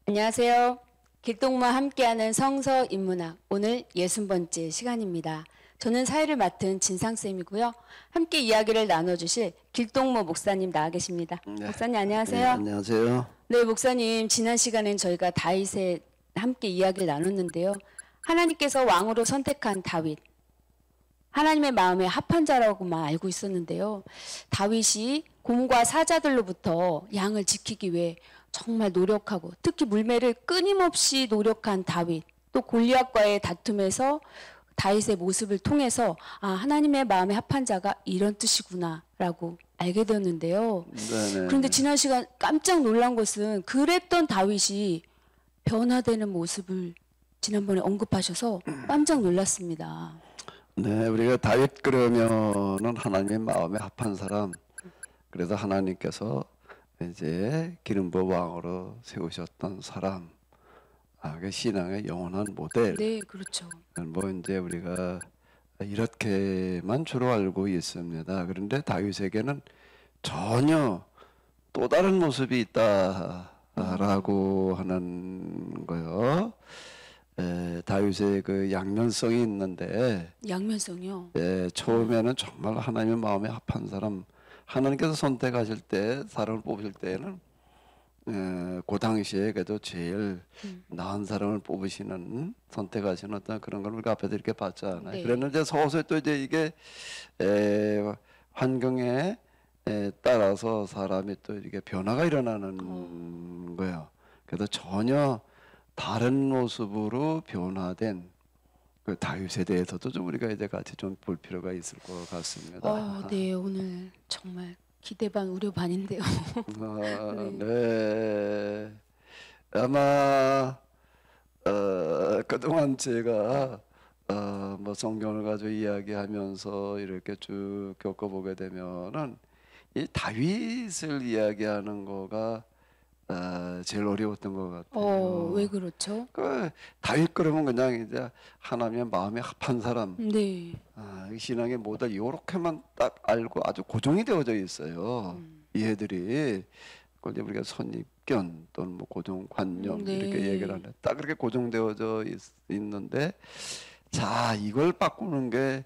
안녕하세요. 길동무와 함께하는 성서 인문학 오늘 60번째 시간입니다. 저는 사회를 맡은 진상쌤이고요. 함께 이야기를 나눠주실 길동무 목사님 나와 계십니다. 네. 목사님 안녕하세요. 네, 안녕하세요. 네, 목사님 지난 시간엔 저희가 다윗에 함께 이야기를 나눴는데요. 하나님께서 왕으로 선택한 다윗. 하나님의 마음에 합한 자라고만 알고 있었는데요. 다윗이 곰과 사자들로부터 양을 지키기 위해 정말 노력하고 특히 물매를 끊임없이 노력한 다윗, 또 골리앗과의 다툼에서 다윗의 모습을 통해서 하나님의 마음에 합한 자가 이런 뜻이구나라고 알게 되었는데요. 네네. 그런데 지난 시간 깜짝 놀란 것은 그랬던 다윗이 변화되는 모습을 지난번에 언급하셔서 깜짝 놀랐습니다. 네, 우리가 다윗 그러면은 하나님의 마음에 합한 사람. 그래서 하나님께서 이제 기름 부어 왕으로 세우셨던 사람. 그 신앙의 영원한 모델. 네, 그렇죠. 뭐 이제 우리가 이렇게만 주로 알고 있습니다. 그런데 다윗에게는 전혀 또 다른 모습이 있다라고 하는 거요. 다윗의 그 양면성이 있는데, 양면성이요. 처음에는 정말 하나님의 마음에 합한 사람, 하나님께서 선택하실 때, 사람을 뽑으실 때에는 그 당시에 그래도 제일 나은 사람을 뽑으시는, 선택하시는 어떤 그런 걸 우리가 앞에서 이렇게 봤잖아요. 네. 그랬는데 서서히 또 이제 이게 환경에 따라서 사람이 또 이렇게 변화가 일어나는 거예요. 그래서 전혀 다른 모습으로 변화된 그 다윗에 대해서도 좀 우리가 이제 같이 좀 볼 필요가 있을 것 같습니다. 네, 오늘 정말 기대 반 우려 반인데요. 네. 아마 그동안 제가 뭐 성경을 가지고 이야기하면서 이렇게 쭉 겪어보게 되면은 이 다윗을 이야기하는 거가 제일 어려웠던 것 같아요. 왜 그렇죠? 그 다윗 그러면 그냥 이제 하나님의 마음에 합한 사람, 네. 이 신앙의 모델 요렇게만 딱 알고 아주 고정이 되어져 있어요. 이해들이 그걸 이제 우리가 선입견 또는 뭐 고정관념 네. 이렇게 얘기를 하는데 딱 그렇게 고정되어져 있는데, 자 이걸 바꾸는 게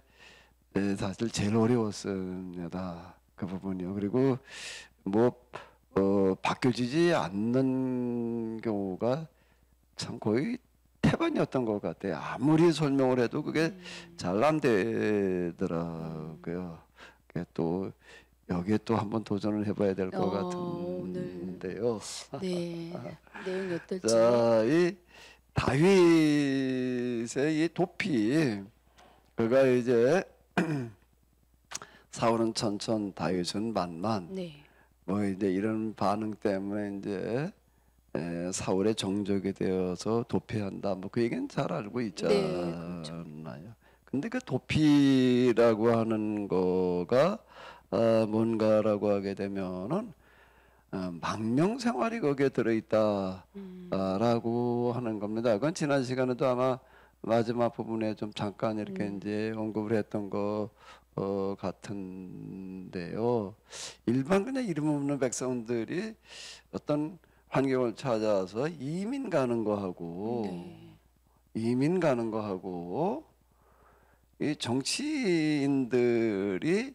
사실 제일 어려웠습니다. 그 부분이요. 그리고 뭐 바뀌어지지 않는 경우가 참 거의 태반이었던 것 같아요. 아무리 설명을 해도 그게 잘 안 되더라고요. 또 여기에 또 한번 도전을 해봐야 될 것 같은데요. 네. 내용이 어떨지. 자, 이 다윗의 이 도피, 그가 이제 사울은 천천, 다윗은 만만. 네. 뭐 이제 이런 반응 때문에 이제 사울의 정적이 되어서 도피한다. 뭐 그 얘기는 잘 알고 있잖아요. 네, 그렇죠. 근데 그 도피라고 하는 거가 뭔가라고 하게 되면은 망명 생활이 거기에 들어있다라고 하는 겁니다. 그건 지난 시간에도 아마 마지막 부분에 좀 잠깐 이렇게 이제 언급을 했던 거 같은데요. 일반 그냥 이름 없는 백성들이 어떤 환경을 찾아서 이민 가는 거하고 이 정치인들이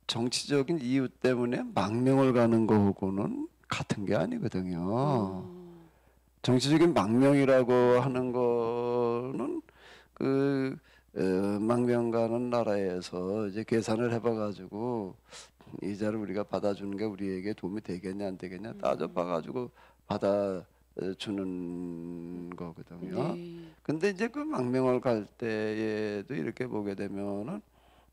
정치적인 이유 때문에 망명을 가는 거하고는 같은 게 아니거든요. 정치적인 망명이라고 하는 거는 그 망명 가는 나라에서 이제 계산을 해봐가지고 이자를 우리가 받아주는 게 우리에게 도움이 되겠냐 안 되겠냐 따져봐가지고 받아주는 거거든요. 근데 이제 그 망명을 갈 때에도 이렇게 보게 되면은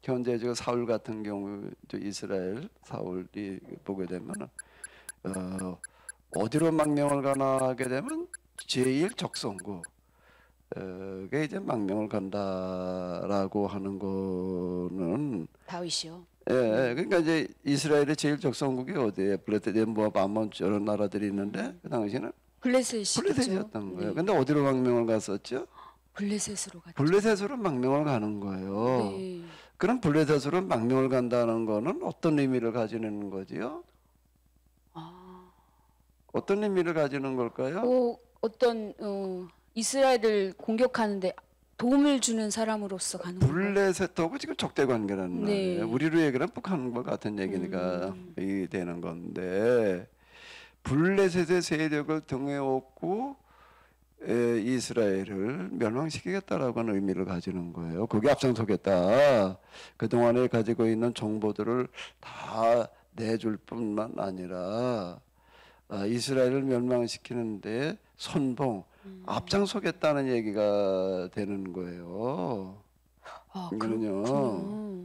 현재 저 사울 같은 경우 저 이스라엘 사울이 보게 되면은 어디로 망명을 가나 하게 되면 제일 적성국 그게 이제 망명을 간다라고 하는 거는 다윗이요. 그러니까 이제 이스라엘의 제일 적성국이 어디에 블레셋, 모압, 암몬 이런 나라들이 있는데 그 당시에는 블레셋이었던 거예요. 근데 어디로 망명을 갔었죠? 블레셋으로 갔죠. 블레셋으로 망명을 가는 거예요. 네. 그럼 블레셋으로 망명을 간다는 거는 어떤 의미를 가지는 거지요? 어떤 의미를 가지는 걸까요? 어떤 이스라엘을 공격하는데 도움을 주는 사람으로서 가는 건가요? 블레셋하고 지금 적대 관계라는 네. 말이에요. 우리로 얘기하면 북한과 같은 얘기가 이 되는 건데 블레셋의 세력을 등에 업고 이스라엘을 멸망시키겠다라고 하는 의미를 가지는 거예요. 거기에 앞장서겠다. 그동안에 가지고 있는 정보들을 다 내줄 뿐만 아니라 이스라엘을 멸망시키는데 선봉, 앞장서겠다는 얘기가 되는 거예요. 이거는요. 그렇군요.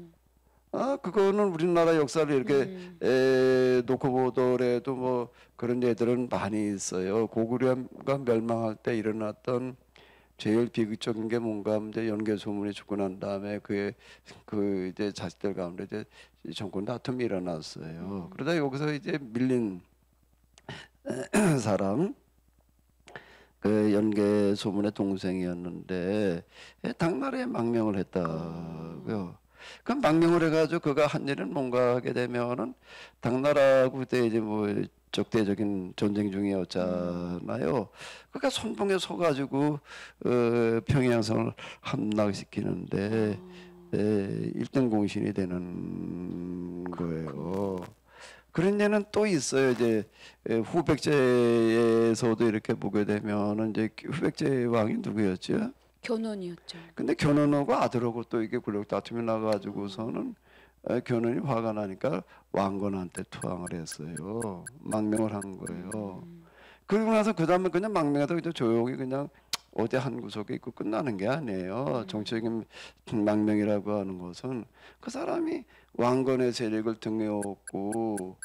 그거는 우리나라 역사를 이렇게 놓고 보더라도 뭐 그런 예들은 많이 있어요. 고구려가 멸망할 때 일어났던 제일 비극적인 게 뭔가 이제 연개 소문이 죽고 난 다음에 그 이제 자식들 가운데 이제 정권 다툼이 일어났어요. 그러다 여기서 이제 밀린 사람 그 연개 소문의 동생이었는데 당나라에 망명을 했다고요. 그 망명을 해가지고 그가 한 일은 뭔가 하게 되면은 당나라 그때 이제 뭐 적대적인 전쟁 중이었잖아요. 그러니까 선봉에 서가지고 평양성을 함락시키는데 1등 공신이 되는 거예요. 그런 예는 또 있어요. 이제 후백제에서도 이렇게 보게 되면은 이제 후백제 왕이 누구였죠? 견훤이었죠. 근데 견훤하고 아들하고 또 이게 권력 다툼이 나가지고서는 견훤이 화가 나니까 왕건한테 투항을 했어요. 망명을 한 거예요. 그리고 나서 그 다음에 그냥 망명하다 그냥 조용히 그냥 어디 한 구석에 있고 끝나는 게 아니에요. 정치적인 망명이라고 하는 것은 그 사람이 왕건의 세력을 등에 업고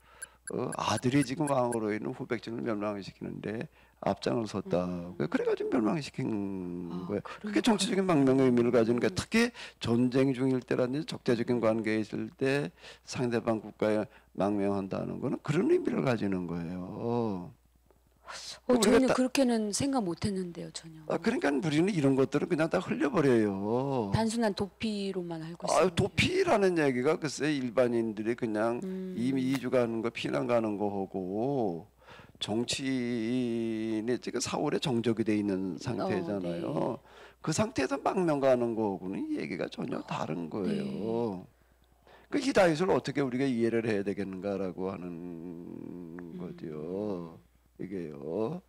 아들이 지금 왕으로 있는 후백제를 멸망시키는데 앞장을 섰다. 그래가지고 멸망시킨 거예요. 그게 정치적인 망명의 의미를 가지는 거예요. 특히 전쟁 중일 때라든지 적대적인 관계에 있을 때 상대방 국가에 망명한다는 거는 그런 의미를 가지는 거예요. 저는 그렇게는 생각 못했는데요, 전혀. 그러니까 우리는 이런 것들은 그냥 다 흘려버려요. 단순한 도피로만 알고 있어요. 도피라는 얘기가 글쎄 일반인들이 그냥 이주 가는 거 피난 가는 거 하고 정치인이 지금 사월에 정적이 돼 있는 상태잖아요. 네. 그 상태에서 망명 가는 거하고는 얘기가 전혀 다른 거예요. 그 히다윗을 어떻게 우리가 이해를 해야 되겠는가라고 하는 거죠. 이게요.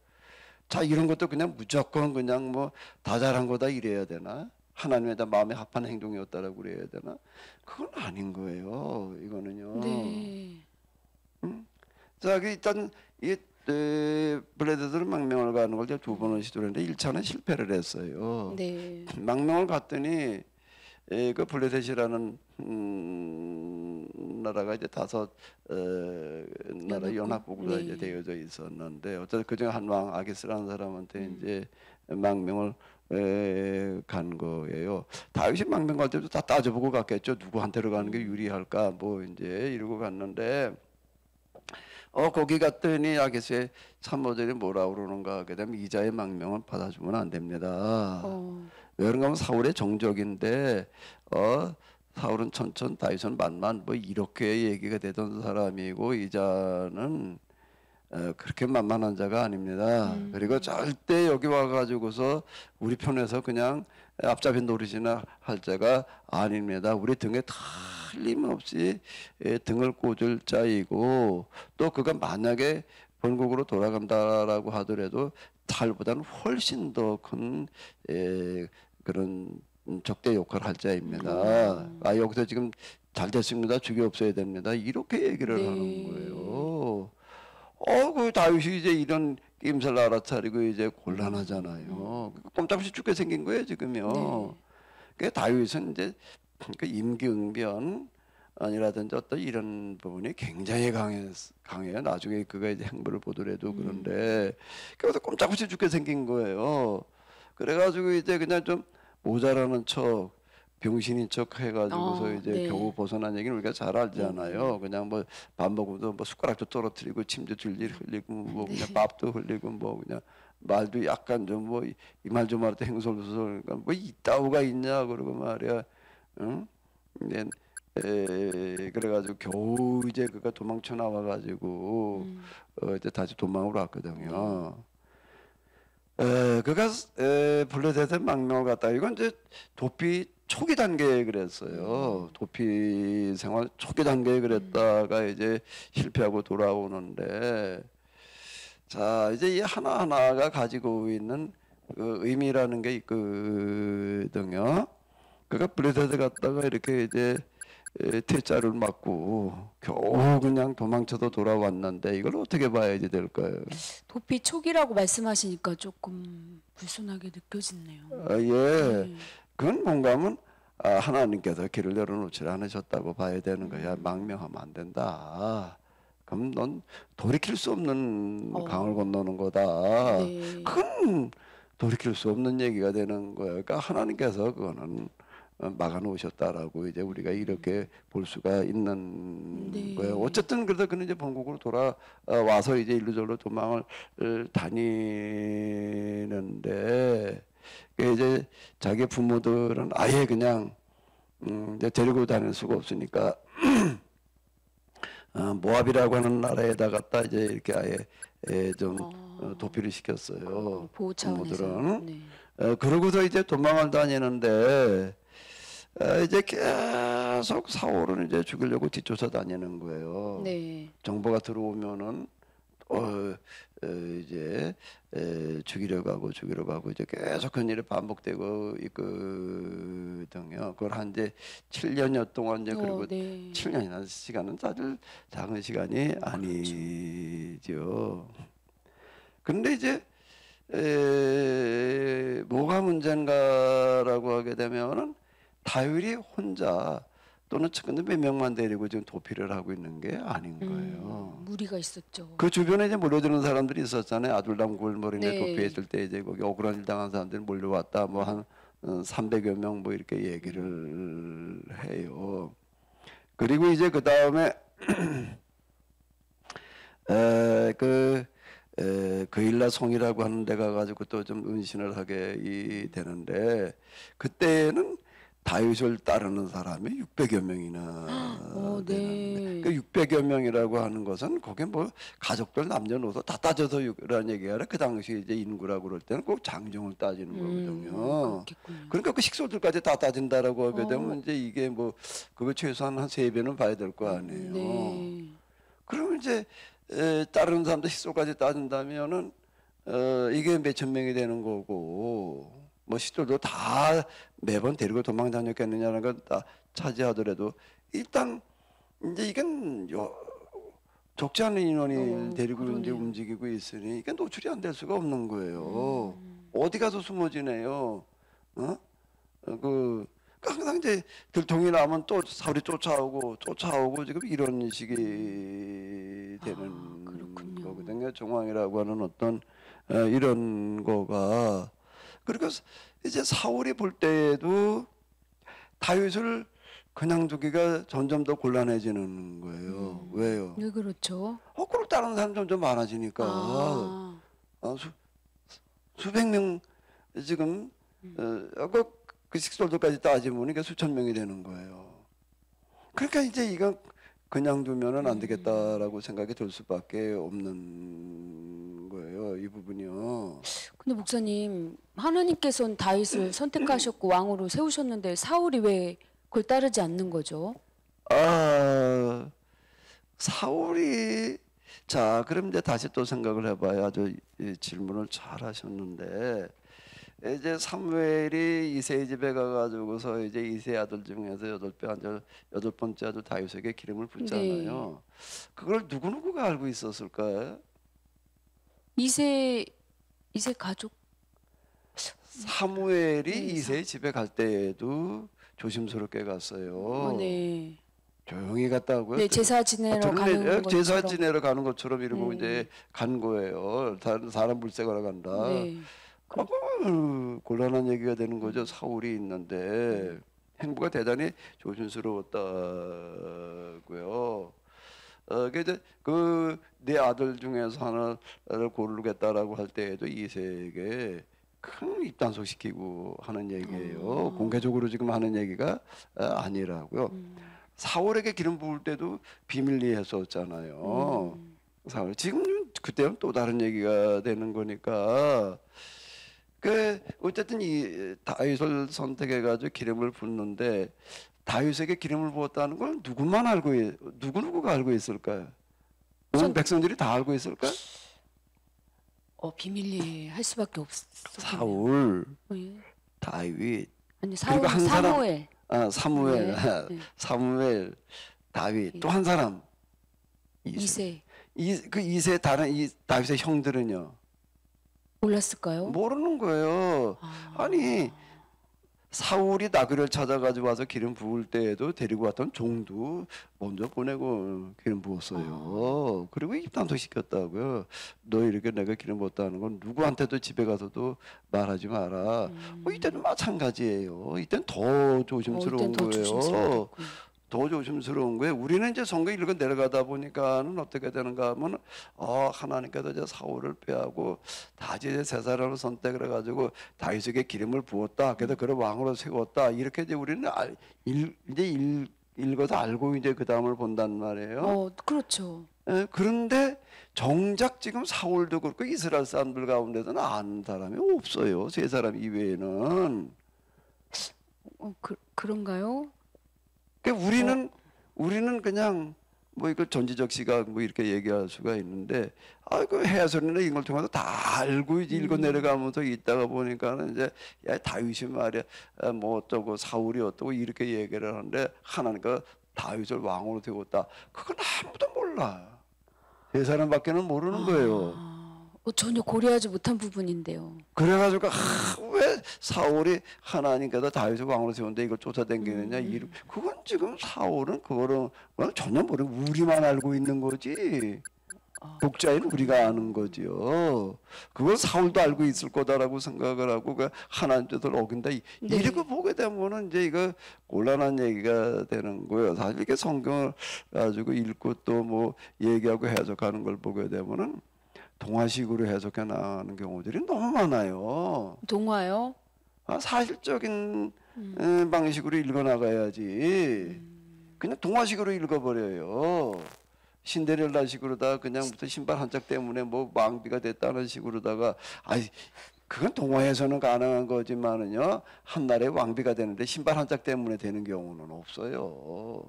자, 이런 것도 그냥 무조건 그냥 뭐 다 잘한 거다 이래야 되나? 하나님에 다 마음에 합한 행동이었다라고 그래야 되나? 그건 아닌 거예요. 이거는요. 네. 자, 일단 이 블레셋으로 망명을 가는 걸 두 번을 시도를 했는데 1차는 실패를 했어요. 네. 망명을 갔더니 그 블레셋이라는 나라가 이제 5 나라 연합국으로 이제 되어져 있었는데 어쨌든 그중에 한 왕 아기스라는 사람한테 이제 망명을 간 거예요. 다윗이 망명 갈 때도 다 따져보고 갔겠죠. 누구한테로 가는 게 유리할까 뭐 이제 이러고 갔는데 거기 갔더니 아기스의 참모들이 뭐라 그러는가 하게 되면 이자의 망명은 받아주면 안 됩니다. 왜 그런가 하면 사울의 정적인데 사울은 천천 다윗은 만만 뭐 이렇게 얘기가 되던 사람이고 이자는 그렇게 만만한 자가 아닙니다. 그리고 절대 여기 와가지고서 우리 편에서 그냥 앞잡이 노릇이나 할 자가 아닙니다. 우리 등에 틀림없이 등을 꽂을 자이고 또 그가 만약에 본국으로 돌아간다라고 하더라도 탈보다는 훨씬 더 큰 그런 적대 역할을 할 자입니다. 여기서 지금 잘 됐습니다. 죽이 없어야 됩니다. 이렇게 얘기를 하는 거예요. 그 다윗이 이제 이런 낌새를 알아차리고 이제 곤란하잖아요. 꼼짝없이 죽게 생긴 거예요 지금요. 그 다윗은 이제 그 임기응변 아니라든지 어떤 이런 부분이 굉장히 강해요. 나중에 그가 이제 행보를 보더라도 그런데 그래서 꼼짝없이 죽게 생긴 거예요. 그래가지고 이제 그냥 좀 모자라는 척, 병신인 척 해가지고서 이제 겨우 벗어난 얘기는 우리가 잘 알잖아요. 그냥 뭐 밥 먹으면서 뭐 숟가락도 떨어뜨리고 침도 줄질 흘리고 뭐 그냥 밥도 흘리고 뭐 그냥 말도 약간 좀 뭐 이 말 저 말 때 행설수설 그러니까 뭐 이따오가 있냐 그러고 말이야. 응? 그래가지고 겨우 이제 그가 도망쳐 나와가지고 이제 다시 도망으로 왔거든요. 그가 블레셋의 망명을 갔다. 이건 이제 도피 초기 단계에 그랬어요. 도피 생활 초기 단계에 그랬다가 이제 실패하고 돌아오는데, 자 이제 이 하나하나가 가지고 있는 그 의미라는 게 있거든요. 그가 블레셋에 갔다가 이렇게 이제 퇴짜를 맞고 겨우 그냥 도망쳐서 돌아왔는데 이걸 어떻게 봐야지 될까요? 도피 초기라고 말씀하시니까 조금 불순하게 느껴지네요. 예, 네. 그건 뭔가 하면 하나님께서 길을 열어놓지 않으셨다고 봐야 되는 거야. 망명하면 안 된다. 그럼 넌 돌이킬 수 없는 강을 건너는 거다. 네. 큰 돌이킬 수 없는 얘기가 되는 거예요. 그러니까 하나님께서 그거는 막아 놓으셨다라고 이제 우리가 이렇게 볼 수가 있는 네. 거예요. 어쨌든 그래서 그는 이제 본국으로 돌아와서 이제 일루절로 도망을 다니는데, 이제 자기 부모들은 아예 그냥 이제 데리고 다닐 수가 없으니까 모압이라고 하는 나라에다 갖다 이제 이렇게 아예 좀 도피를 시켰어요. 보호 차원에서. 부모들은. 네. 그러고서 이제 도망을 다니는데, 이제 계속 사울은 이제 죽이려고 뒤쫓아 다니는 거예요. 네. 정보가 들어오면은 이제 죽이려고 하고 이제 계속 그런 일이 반복되고 있거든요. 그걸 한 이제 7년여 동안 이제 그리고 네. 7년이라는 시간은 사실 작은 시간이 아니죠. 근데 이제 뭐가 문제인가라고 하게 되면은 다윗이 혼자 또는 측근들 몇 명만 데리고 지금 도피를 하고 있는 게 아닌 거예요. 무리가 있었죠. 그 주변에 이제 몰려드는 사람들이 있었잖아요. 아둘람 골머리에 네. 도피했을 때 이제 거기 억울한 일 당한 사람들이 몰려왔다. 뭐 한 300여 명 뭐 이렇게 얘기를 해요. 그리고 이제 그 다음에 그일라 송이라고 하는 데 가가지고 또 좀 은신을 하게 되는데, 그때는 다윗을 따르는 사람이 600여 명이나 되는데, 네. 그 600여 명이라고 하는 것은 거기에 뭐 가족들 남녀노소 다 따져서 6이라는 얘기가 아니라 그 당시 이제 인구라고 그럴 때는 꼭 장정을 따지는 거거든요. 그렇겠군요. 그러니까 그 식솔들까지 다 따진다라고 하게 되면 이제 이게 뭐 그거 최소한 한 3배는 봐야 될 거 아니에요. 네. 그러면 이제 다른 사람들 식솔까지 따진다면은 이게 몇천 명이 되는 거고, 뭐 식솔도 다 매번 데리고 도망 다녔겠느냐는 건 다 차지하더라도 일단 이제 이건 적지 않은 인원이 데리고 이제 그러네요. 움직이고 있으니 이게 노출이 안 될 수가 없는 거예요. 어디 가서 숨어지네요. 항상 이제 들통이 나면 또 사울이 쫓아오고 지금 이런 식이 되는 그렇군요. 거거든요. 정황이라고 하는 어떤 이런 거가. 그리고 이제 사울이 볼 때에도 다윗을 그냥 두기가 점점 더 곤란해지는 거예요. 왜요? 네, 그렇죠. 그걸 따르는 사람 점점 많아지니까 수백 명 지금 그 식솔들까지 따지면 이게 수천 명이 되는 거예요. 그러니까 이제 이건 그냥 두면은 안 되겠다라고 생각이 들 수밖에 없는 거예요. 이 부분이요. 근데 목사님, 하나님께서는 다윗을 선택하셨고 왕으로 세우셨는데 사울이 왜 그걸 따르지 않는 거죠? 사울이, 자 그럼 이제 다시 또 생각을 해봐야 아주 이 질문을 잘 하셨는데, 이제 사무엘이 이새의 집에 가가지고서 이제 이새의 아들 중에서 여덟 번째 아들 다윗에게 기름을 붓잖아요. 그걸 누구누구가 알고 있었을까요? 이세 가족. 사무엘이 네, 이새의 집에 갈 때에도 조심스럽게 갔어요. 네. 조용히 갔다고요. 네, 제사 지내러 가는 것처럼. 제사 지내러 가는 것처럼 이러고 네. 이제 간 거예요. 다른 사람 물색하러 간다. 네. 곤란한 얘기가 되는 거죠. 사울이 있는데 행보가 대단히 조심스러웠다고요. 이제 그 네 아들 중에서 하나를 고르겠다라고 할 때에도 이세에게 큰 입단속 시키고 하는 얘기예요. 공개적으로 지금 하는 얘기가 아니라고요. 사울에게 기름 부을 때도 비밀리에 했었잖아요. 사울 지금 그때는 또 다른 얘기가 되는 거니까. 그 어쨌든 이 다윗을 선택해가지고 기름을 붓는데 다윗에게 기름을 부었다는 걸 누구만 누구가 알고 있을까요? 온 백성들이 다 알고 있을까? 비밀리에 할 수밖에 없었네요. 사울, 예. 다윗, 아니 그리고 한 사람, 사무엘. 사무엘, 네. 사무엘, 다윗, 또 한 사람 이세. 그 이세 다른 이 다윗의 형들은요 몰랐을까요? 모르는 거예요. 아니 사울이 나그를 찾아가지고 와서 기름 부을 때에도 데리고 왔던 종도 먼저 보내고 기름 부었어요. 그리고 입단속 시켰다고요. 너 이렇게 내가 기름 부었다는 건 누구한테도 집에 가서도 말하지 마라. 이때는 마찬가지예요. 이때는 더 조심스러운 이때는 더 거예요. 조심스러웠군요. 더 조심스러운 거예요. 우리는 이제 성경 읽어 내려가다 보니까는 어떻게 되는가 하면 하나님께서 이제 사울을 빼하고 다윗의 세 사람을 선택을 해가지고 다윗에게 기름을 부었다. 그래서 그를 왕으로 세웠다. 이렇게 이제 우리는 읽어서 알고 이제 그 다음을 본단 말이에요. 그렇죠. 예, 그런데 정작 지금 사울도 그렇고 이스라엘 사람들 가운데서는 아는 사람이 없어요. 세 사람 이외에는. 그런가요? 그러니까 우리는 그냥 뭐 이거 전지적 시각 뭐 이렇게 얘기할 수가 있는데 그 해설이나 이걸 통해서 다 알고 읽어 내려가면서 있다가 보니까는 이제 야 다윗이 말이야 뭐 어쩌고 사울이 어떠고 이렇게 얘기를 하는데 하나님께서 다윗을 왕으로 세웠다. 그건 아무도 몰라. 세 사람밖에는 모르는 거예요. 전혀 고려하지 못한 부분인데요. 그래가지고 왜 사울이 하나님께서 다윗을 왕으로 세웠는데 이걸 쫓아다니느냐 그건 지금 사울은 그거를 전혀 모르고 우리만 알고 있는 거지. 독자인 우리가 아는 거지요. 그걸 사울도 알고 있을 거다라고 생각을 하고 그 하나님 뜻을 어긴다. 이렇게 보게 되면은 이제 이거 곤란한 얘기가 되는 거예요. 사실 이렇게 성경을 가지고 읽고 또 뭐 얘기하고 해석하는 걸 보게 되면은 동화식으로 해석해 나가는 경우들이 너무 많아요. 동화요? 사실적인 방식으로 읽어 나가야지. 그냥 동화식으로 읽어버려요. 신데렐라식으로다 그냥 무슨 신발 한 짝 때문에 뭐 왕비가 됐다는 식으로다가 그건 동화에서는 가능한 거지만은요 한나라의 왕비가 되는데 신발 한 짝 때문에 되는 경우는 없어요.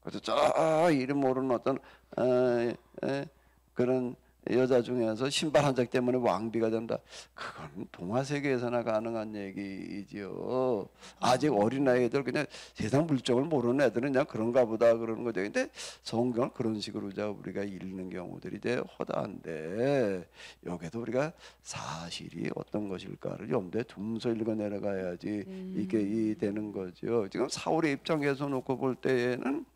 그래서 저 이름 모르는 어떤 그런 여자 중에서 신발 한 짝 때문에 왕비가 된다. 그건 동화 세계에서나 가능한 얘기지요. 아직 어린 아이들 그냥 세상 물정을 모르는 애들은 그냥 그런가 보다 그러는 거죠. 근데 성경을 그런 식으로 우리가 읽는 경우들이 되게 허다한데 여기도 우리가 사실이 어떤 것일까를 염두에 두면서 읽어 내려가야지 이게 되는 거죠. 지금 사울의 입장에서 놓고 볼 때에는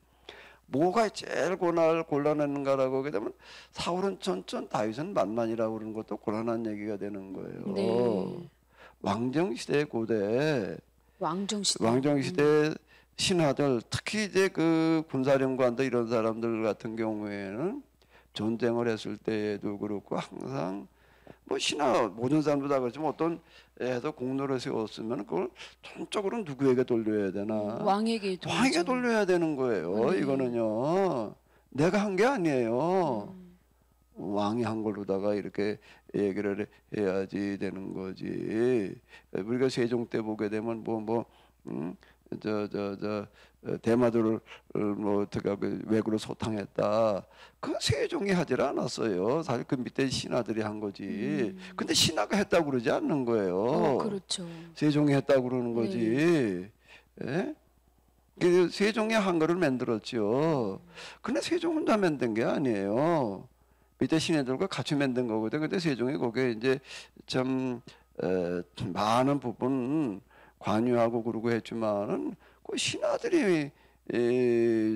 뭐가 제일 곤란했는가라고 하게 되면 사울은 천천 다윗은 만만이라고 그러는 것도 곤란한 얘기가 되는 거예요. 네. 왕정시대 고대 왕정시대 신하들 특히 이제 그 군사령관들 이런 사람들 같은 경우에는 전쟁을 했을 때에도 그렇고 항상 뭐 신하 모든 사람도 다 그렇지만 어떤 해서 공로를 세웠으면 그걸 전적으로 누구에게 돌려야 되나? 왕에게 돌려야 되는 거예요. 이거는요. 내가 한 게 아니에요. 왕이 한 걸로다가 이렇게 얘기를 해야지 되는 거지. 우리가 세종 때 보게 되면 대마도를 뭐 어떻게 외구로 소탕했다. 그 세종이 하질 않았어요. 사실 그 밑에 신하들이 한 거지. 근데 신하가 했다고 그러지 않는 거예요. 그렇죠. 세종이 했다고 그러는 거지. 예? 세종이 한 거를 만들었죠. 근데 세종 혼자 만든 게 아니에요. 밑에 신하들과 같이 만든 거거든. 근데 세종이 거기에 이제 좀 많은 부분 관여하고 그러고 했지만은 그 신하들이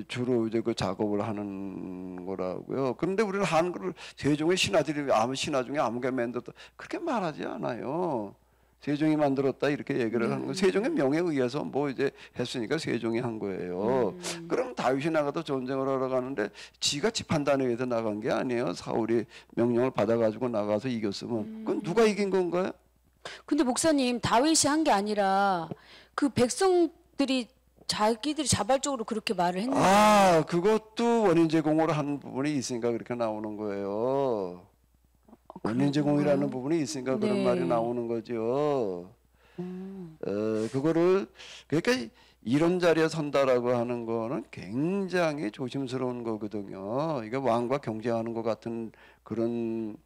주로 이제 그 작업을 하는 거라고요. 그런데 우리는 한글을 세종의 신하들이 신하 중에 아무개 만들었다 그렇게 말하지 않아요. 세종이 만들었다 이렇게 얘기를 하는 거. 세종의 명에 의해서 뭐 이제 했으니까 세종이 한 거예요. 그럼 다윗이 나가도 전쟁을 하러 가는데 지가 집 판단에 의해서 나간 게 아니에요. 사울이 명령을 받아가지고 나가서 이겼으면 그건 누가 이긴 건가요? 근데 목사님 다윗이 한 게 아니라 그 백성들이 자기들이 자발적으로 그렇게 말을 했는데. 아, 그것도 원인 제공으로 한 부분이 있으니까 그렇게 나오는 거예요. 원인 그런 제공이라는 건가요? 부분이 있으니까 그런 말이 네. 나오는 거죠. 음. 그거를 그러니까 이런 자리에 선다라고 하는 거는 굉장히 조심스러운 거거든요. 이게 왕과 경쟁하는 것 같은 그런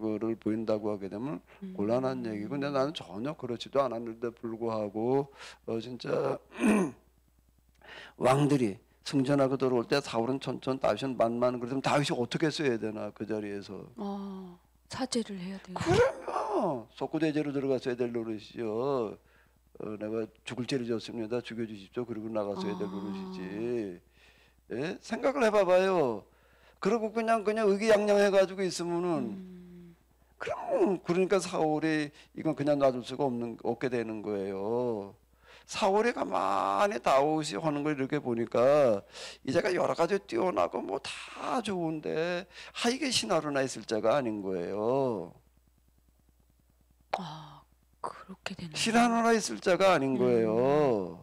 거를 보인다고 하게 되면 곤란한 얘기고, 근데 나는 전혀 그렇지도 않았는데 불구하고 진짜 왕들이 승전하고 들어올 때 사울은 천천, 다윗은 만만, 그러면 다윗이 어떻게 써야 되나 그 자리에서. 사죄를 해야 돼요. 그러면 속구대제로 들어갔어야 될 노릇이죠. 내가 죽을 죄를 졌습니다. 죽여주십시오. 그리고 나갔어야 될 노릇이지. 예? 생각을 해봐봐요. 그리고 그냥 의기양양해가지고 있으면은 그럼 그러니까 사울이 이건 그냥 놔둘 수가 없게 되는 거예요. 사울이 가만히 다윗이 하는 걸 이렇게 보니까 이제가 여러 가지 뛰어나고 뭐 다 좋은데 이게 신하로나 있을 자가 아닌 거예요. 그렇게 되나요? 신하로나 있을 자가 아닌 거예요.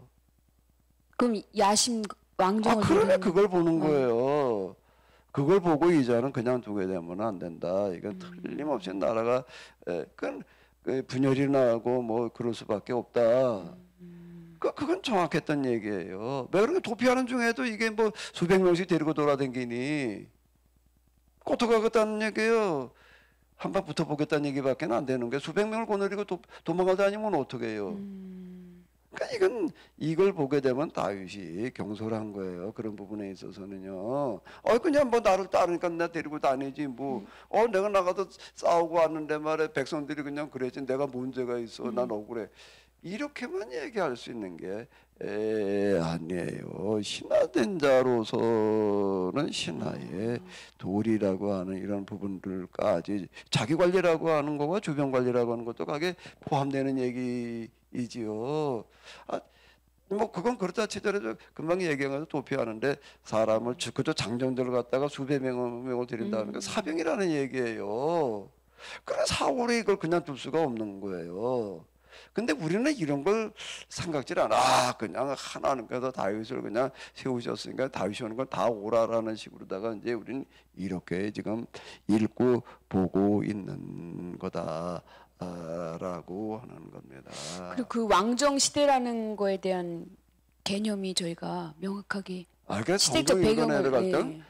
그럼 야심 왕정을 그러면 누리는- 그걸 보는 거예요. 그걸 보고 이자는 그냥 두게 되면 안 된다. 이건 틀림없이 나라가 그건 분열이 나고 뭐 그럴 수밖에 없다. 그건 정확했던 얘기예요. 왜 그런 게 도피하는 중에도 이게 뭐 수백 명씩 데리고 돌아다니니 꼬투가겠다는 얘기예요. 한 방 붙어보겠다는 얘기밖에 안 되는 게 수백 명을 거느리고 도망가다니면 어떻게 해요. 그러니까 이걸 보게 되면 다윗이 경솔한 거예요. 그런 부분에 있어서는요. 그냥 뭐 나를 따르니까 나 데리고 다니지 뭐. 내가 나가서 싸우고 왔는데 말에 백성들이 그냥 그러지. 내가 문제가 있어. 난 억울해. 이렇게만 얘기할 수 있는 게 아니에요. 신하된 자로서는 신하의 도리라고 하는 이런 부분들까지 자기 관리라고 하는 거와 주변 관리라고 하는 것도 가게 포함되는 얘기이지요. 뭐 그건 그렇다 치더라도 금방 얘기한 것도 도피하는데 사람을 그저 장정들을 갖다가 수백 명을 데린다는 게 사병이라는 얘기예요. 그래 사울이 이걸 그냥 둘 수가 없는 거예요. 근데 우리는 이런 걸 생각질 않아. 그냥 하나는 그래서 다윗을 그냥 세우셨으니까 다윗이 오는 건 다 오라라는 식으로다가 이제 우리는 이렇게 지금 읽고 보고 있는 거다라고 하는 겁니다. 그리고 그 왕정 시대라는 거에 대한 개념이 저희가 명확하게 그래서 시대적 성경 읽어 배경을 내려갈 땐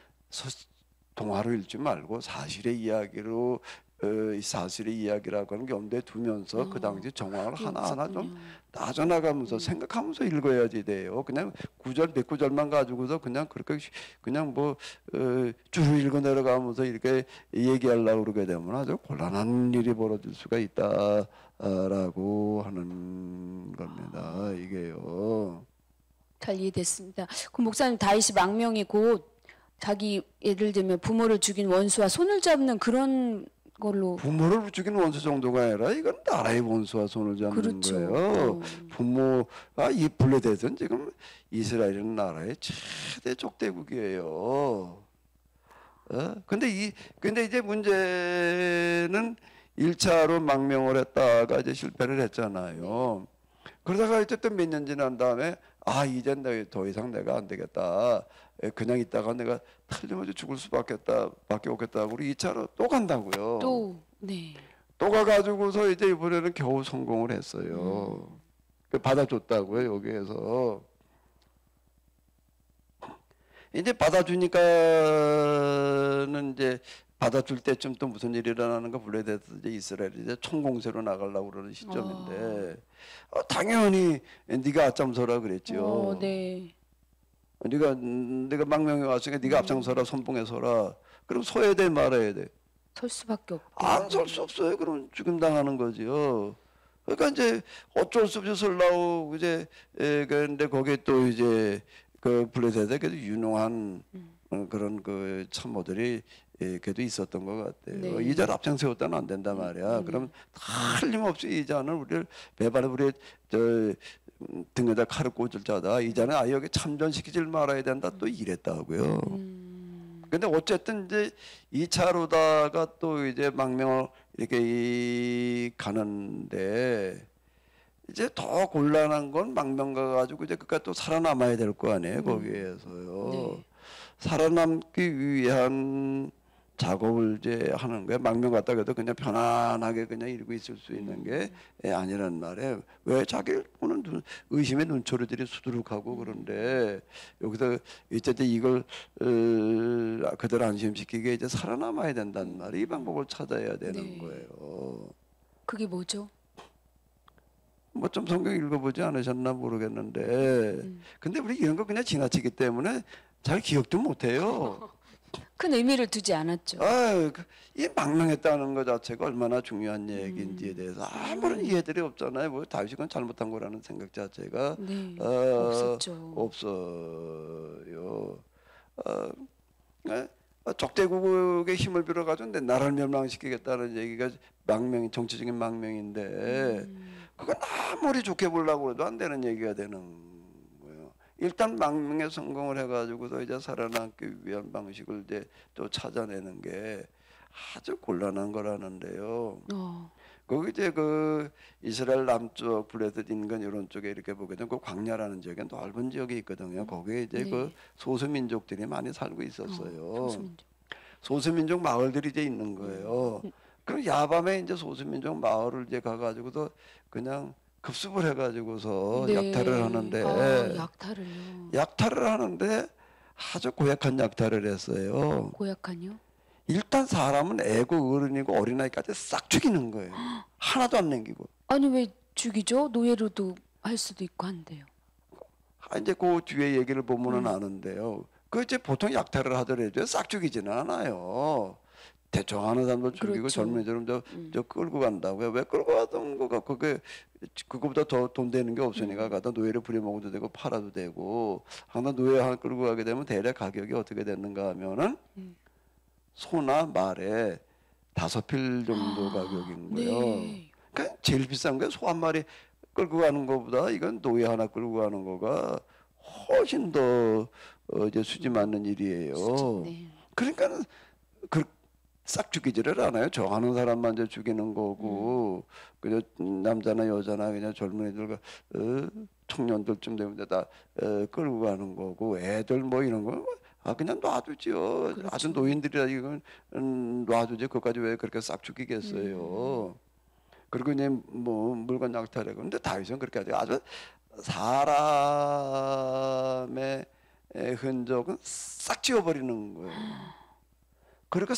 동화로 읽지 말고 사실의 이야기로 이 사실의 이야기라고 하는 게 염두에 두면서 그 당시 정황을 하나하나 좀 따져나가면서 생각하면서 읽어야지 돼요. 그냥 구절 몇 구절만 가지고서 그냥 그렇게 그냥 뭐 쭉 읽어 내려가면서 이렇게 얘기하려고 그러게 되면 아주 곤란한 일이 벌어질 수가 있다라고 하는 겁니다. 이게요. 잘 이해됐습니다. 그 목사님 다윗이 망명이 곧 자기 예를 들면 부모를 죽인 원수와 손을 잡는 그런 걸로 부모를 죽이는 원수 정도가 아니라 이건 나라의 원수와 손을 잡는 그렇죠. 거예요. 부모가 이 분리돼서는 지금 이스라엘은 나라의 최대 적대국이에요. 근데 이제 문제는 1차로 망명을 했다가 이제 실패를 했잖아요. 그러다가 어쨌든 몇 년 지난 다음에 이젠 더 이상 내가 안 되겠다. 그냥 있다가 내가 틀림없이 죽을 수밖에 없겠다고 우리 2차로 또 간다고요. 또 가가지고서 이제 이번에는 겨우 성공을 했어요. 받아줬다고요 여기에서. 이제 받아주니까는 이제 받아줄 때쯤 또 무슨 일이 일어나는가 분리돼서 이제 이스라엘이 이제 총공세로 나가려고 그러는 시점인데 당연히 네가 앞장서라 그랬죠. 네가 망명해 왔으니까 네가 앞장서라 선봉에 서라. 그럼 서야 돼 말아야 돼. 설 수밖에 없고. 안 설 수 없어요. 그럼 죽임 당하는 거지요. 그러니까 이제 어쩔 수 없이 설라고 이제 근데 거기에 또 이제 그 블레셋에 그래도 유능한 그런 그 참모들이 그래도 있었던 것 같아요. 이자를 앞장 세웠다는 안 된단 말이야. 그럼 틀림없이 이자는 우리를 배반에 우리 등에다 칼을 꽂을 자다. 이자는 아예 여기 참전시키질 말아야 된다. 또 이랬다고요. 근데 어쨌든 이제 2차로다가 또 이제 망명을 이렇게 가는데 이제 더 곤란한 건 망명가 가지고 이제 그까 또 살아남아야 될 거 아니에요 거기에서요. 네. 살아남기 위한 작업을 이제 하는 거예요. 망명 갔다 그래도 그냥 편안하게 그냥 이러고 있을 수 있는 게 아니란 말이에요. 왜 자기 보는 의심의 눈초리들이 수두룩하고 그런데 여기서 어쨌든 이걸 그대로 안심시키게 이제 살아남아야 된단 말이에요. 이 방법을 찾아야 되는 네. 거예요. 그게 뭐죠? 뭐 좀 성경 읽어보지 않으셨나 모르겠는데 근데 우리 이런 거 그냥 지나치기 때문에 잘 기억도 못해요. 큰 의미를 두지 않았죠. 이 망명했다는 것 자체가 얼마나 중요한 얘기인지에 대해서 아무런 이해들이 없잖아요. 뭐 다윗은 잘못한 거라는 생각 자체가 네. 없었죠. 없어요. 적대국의 힘을 빌어가지고 내 나라를 멸망시키겠다는 얘기가 정치적인 망명인데 그건 아무리 좋게 보려고 해도 안 되는 얘기가 되는 거예요. 일단 망명에 성공을 해가지고서 이제 살아남기 위한 방식을 이제 또 찾아내는 게 아주 곤란한 거라는데요. 거기 이제 그 이스라엘 남쪽 블레셋 인근 이런 쪽에 이렇게 보게 되면 그 광야라는 지역에 넓은 지역이 있거든요. 거기에 이제 네. 그 소수민족들이 많이 살고 있었어요. 소수민족. 소수민족 마을들이 이제 있는 거예요. 그럼 야밤에 이제 소수민족 마을을 이제 가가지고서 그냥 급습을 해가지고서 네. 약탈을 하는데 약탈을요. 약탈을 하는데 아주 고약한 약탈을 했어요. 고약한요? 일단 사람은 애고 어른이고 어린아이까지 싹 죽이는 거예요. 하나도 안 남기고. 아니 왜 죽이죠? 노예로도 할 수도 있고 한데요. 이제 그 뒤에 얘기를 보면은 아는데요. 그 이제 보통 약탈을 하더라도 싹 죽이지는 않아요. 대충 하는 사람도 죽이고 그렇죠. 젊은이들은 저 끌고 간다고요. 왜 끌고 가던 거가 그거보다 더 돈 되는 게 없으니까 가다 노예를 부려먹어도 되고 팔아도 되고 항상 노예 하나 끌고 가게 되면 대략 가격이 어떻게 되는가 하면은 소나 말에 5필 정도 가격인 거예요. 네. 그러니까 제일 비싼 게 소 한 마리 끌고 가는 것보다 이건 노예 하나 끌고 가는 거가 훨씬 더 이제 수지 맞는 일이에요. 네. 그러니까 싹 죽이지를 않아요. 좋아하는 사람만 이제 죽이는 거고 그냥 남자나 여자나 그냥 젊은이들 청년들쯤 되면 다 끌고 가는 거고 애들 뭐 이런 거 그냥 놔두지요. 그렇죠. 아주 노인들이라 이건 놔두지. 그것까지 왜 그렇게 싹 죽이겠어요. 그리고 이제 뭐 물건 약탈하고 근데 다윗은 그렇게 하죠. 아주 사람의 흔적은 싹 지워버리는 거예요. 그러니까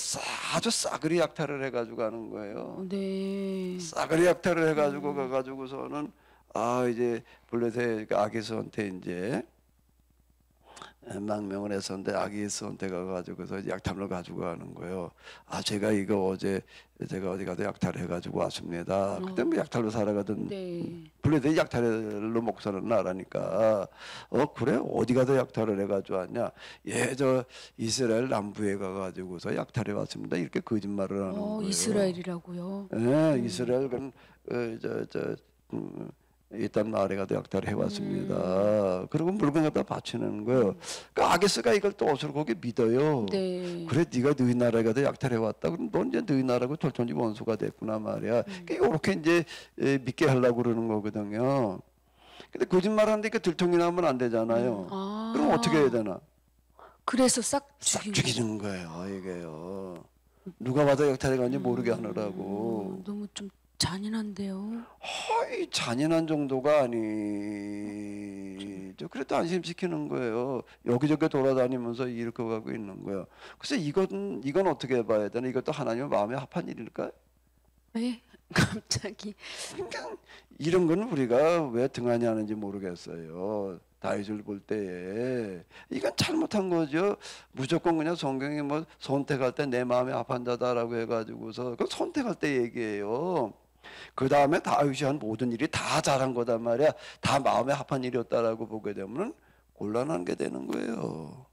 아주 싸그리 약탈을 해가지고 가는 거예요. 네. 싸그리 약탈을 해가지고 가가지고서는 이제 블레셋 아기스한테 이제 망명을 했었는데 아기스한테 가가지고서 약탈을 가지고 가는 거예요. 제가 이거 어제 제가 어디 가서 약탈을 해가지고 왔습니다. 그때 뭐 약탈로 살아가던 네. 블레셋 약탈로 먹고 사는 나라니까 그래 어디 가서 약탈을 해가지고 왔냐? 저 이스라엘 남부에 가가지고서 약탈해 왔습니다. 이렇게 거짓말을 하는 거예요. 이스라엘이라고요? 네, 이스라엘 일단 마을에 가도 약탈을 해왔습니다. 그리고 물건 갖다 바치는 거예요. 그러니까 아게스가 이걸 또 옷을 거기 믿어요. 네. 그래 네가 너희 나라에 가도 약탈해 왔다. 그럼 넌 이제 너희 나라고 철천지 원수가 됐구나 말이야. 그러니까 이렇게 이제 믿게 하려고 그러는 거거든요. 근데 거짓말하는데 그 들통이 나면 안 되잖아요. 그럼 어떻게 해야 되나? 그래서 싹 싹 죽이고. 죽이는 거예요. 이게요. 누가 봐도 약탈해 간지 모르게 하느라고. 너무 좀 잔인한데요. 이 잔인한 정도가 아니죠. 그래도 안심시키는 거예요. 여기저기 돌아다니면서 일으켜가고 있는 거예요. 그래서 이건 어떻게 봐야 되나? 이것도 하나님의 마음에 합한 일일까요? 왜 갑자기? 그러니까 이런 거는 우리가 왜 등한히 하는지 모르겠어요. 다윗을 볼 때에 이건 잘못한 거죠. 무조건 그냥 성경이 뭐 선택할 때 내 마음에 합한 자다라고 해가지고서 그 선택할 때 얘기예요. 그 다음에 다윗이 한 모든 일이 다 잘한 거단 말이야. 다 마음에 합한 일이었다라고 보게 되면 곤란한 게 되는 거예요.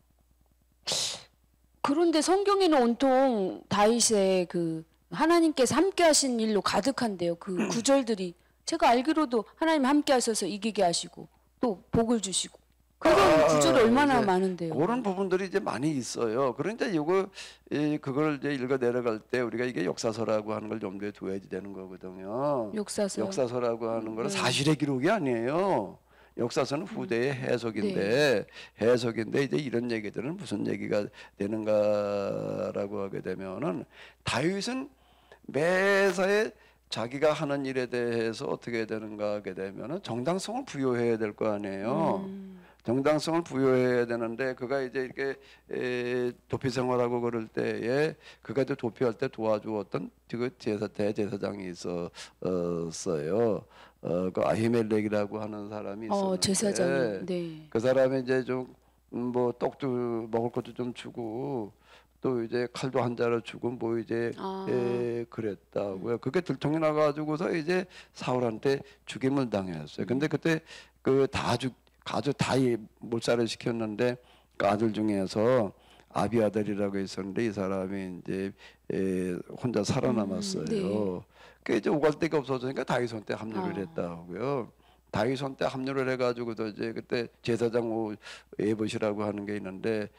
그런데 성경에는 온통 다윗의 그 하나님께서 함께하신 일로 가득한데요. 그 구절들이 제가 알기로도 하나님 함께하셔서 이기게 하시고 또 복을 주시고 그런 구절이 얼마나 이제 많은데요. 그런 부분들이 이제 많이 있어요. 그런데 그걸 이제 읽어 내려갈 때 우리가 이게 역사서라고 하는 걸 염두에 두어야지 되는 거거든요. 역사서. 역사서라고 하는 거는 네. 사실의 기록이 아니에요. 역사서는 후대의 해석인데 이제 이런 얘기들은 무슨 얘기가 되는가라고 하게 되면은 다윗은 매사에 자기가 하는 일에 대해서 어떻게 되는가 하게 되면은 정당성을 부여해야 될 거 아니에요. 정당성을 부여해야 되는데 그가 이제 이렇게 도피 생활하고 그럴 때에 그가 이제 도피할 때 도와주었던 그 대제사장이 있었어요. 그 아히멜렉이라고 하는 사람이 있었는데 제사장이. 네. 그 사람이 이제 좀 뭐 떡도 먹을 것도 좀 주고 또 이제 칼도 한 자루 주고 뭐 이제 그랬다고요. 그게 들통이 나가지고서 이제 사울한테 죽임을 당했어요. 근데 그때 그 가족 다 몰살을 시켰는데 그 아들 중에서 아비아들이라고 있었는데 이 사람이 이제 혼자 살아남았어요. 네. 그 이제 오갈 데가 없어지니까 다윗한테 합류를 했다고요. 다윗한테 합류를 해가지고도 이제 그때 제사장 옷 에봇이라고 하는 게 있는데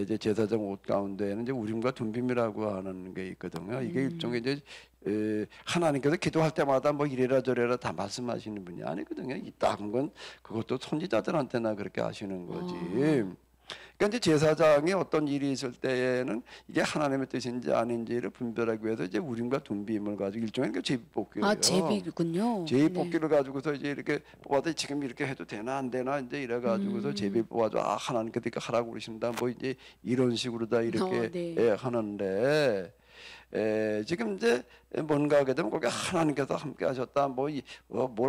이제 제사장 옷 가운데에는 이제 우림과 둠빔이라고 하는 게 있거든요. 이게 일종의 이제 하나님께서 기도할 때마다 뭐 이래라 저래라 다 말씀하시는 분이 아니거든요. 이따은 건 그것도 선지자들한테나 그렇게 하시는 거지. 그러니까 이제 제사장이 어떤 일이 있을 때에는 이게 하나님의 뜻인지 아닌지를 분별하기 위해서 이제 우림과 둠빔을 가지고 일종의 그 제비뽑기예요. 제비군요. 제비뽑기를 가지고서 이제 이렇게 뽑아도 지금 이렇게 해도 되나 안 되나 이제 이래 가지고서 제비 뽑아줘. 하나님께서 이렇게 하라고 그러신다. 뭐 이제 이런 식으로 다 이렇게 네. 하는데. 지금 이제 뭔가 하게 되면 거기 하나님께서 함께 하셨다 뭘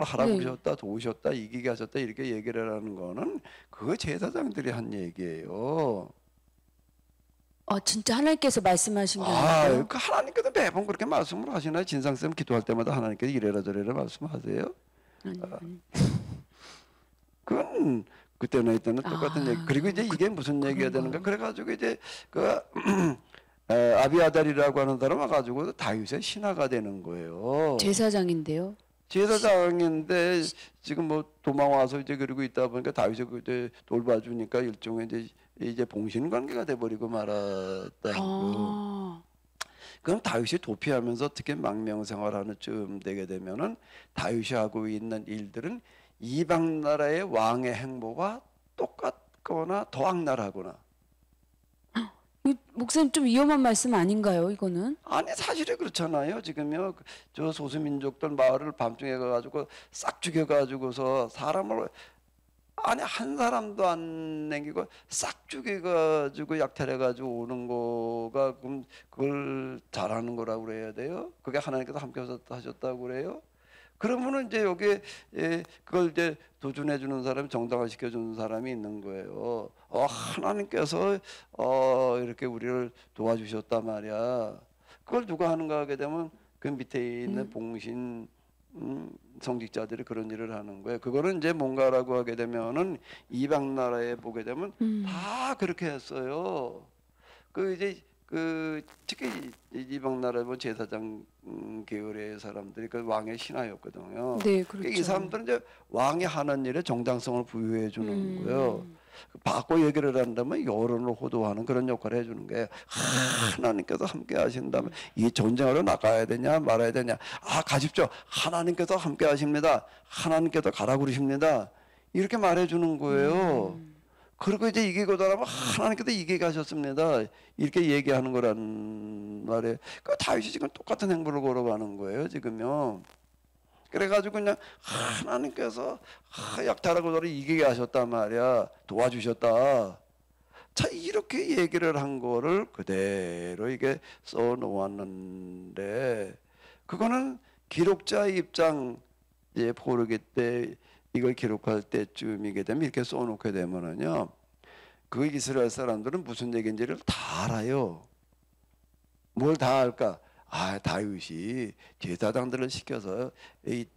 하라고 네. 그러셨다 도우셨다 이기게 하셨다 이렇게 얘기를 하는 거는 그거 제사장들이 한 얘기예요. 진짜 하나님께서 말씀하신 게 아니고요. 그 하나님께서 매번 그렇게 말씀을 하시나요? 진상쌤 기도할 때마다 하나님께서 이래라 저래라 말씀하세요? 아니. 그건 그때나 이때는 똑같은 얘기. 그리고 이제 이게 무슨 얘기가 되는가? 그래가지고 이제 그 아비아달이라고 하는 사람 와가지고 다윗의 신하가 되는 거예요. 제사장인데요. 제사장인데 지금 뭐 도망 와서 이제 그러고 있다 보니까 다윗이 그때 돌봐주니까 일종의 이제 봉신 관계가 돼버리고 말았다고. 그럼 다윗이 도피하면서 어떻게 망명생활하는 쯤 되게 되면은 다윗이 하고 있는 일들은 이방 나라의 왕의 행보가 똑같거나 더 악랄하거나. 목사님 좀 위험한 말씀 아닌가요, 이거는? 아니 사실은 그렇잖아요. 지금요 저 소수민족들 마을을 밤중에 가가지고 싹 죽여가지고서 사람을 아니 한 사람도 안 남기고 싹 죽여가지고 약탈해가지고 오는 거가 그럼 그걸 잘하는 거라고 그래야 돼요? 그게 하나님께서 함께 하셨다고 그래요? 그러면은 이제 여기에 그걸 이제 도준해 주는 사람이 정당화시켜 주는 사람이 있는 거예요. 하나님께서 이렇게 우리를 도와주셨단 말이야. 그걸 누가 하는가 하게 되면 그 밑에 있는 봉신 성직자들이 그런 일을 하는 거예요. 그거는 이제 뭔가라고 하게 되면은 이방 나라에 보게 되면 다 그렇게 했어요. 특히 이방 나라 제사장 계열의 사람들이 그 왕의 신하였거든요. 네, 그렇죠. 이 사람들은 이제 왕이 하는 일에 정당성을 부여해 주는 거예요. 바꿔 얘기를 한다면 여론을 호도하는 그런 역할을 해주는 거예요. 하나님께서 함께 하신다면 이 전쟁으로 나가야 되냐 말아야 되냐. 가십시오. 하나님께서 함께 하십니다. 하나님께서 가라 그러십니다. 이렇게 말해주는 거예요. 그리고 이제 이기고자라면 하나님께서 이기게 하셨습니다. 이렇게 얘기하는 거란 말이에요. 그 다윗이 지금 똑같은 행보를 걸어가는 거예요. 지금요. 그래가지고 그냥 하나님께서 약탈하고 너를 이기게 하셨단 말이야. 도와주셨다. 자 이렇게 얘기를 한 거를 그대로 이게 써놓았는데 그거는 기록자의 입장 포르기 때 이걸 기록할 때쯤이게 되면 이렇게 써놓게 되면은요 그 이스라엘 사람들은 무슨 얘기인지를 다 알아요. 뭘 다 알까? 다윗이 제사장들을 시켜서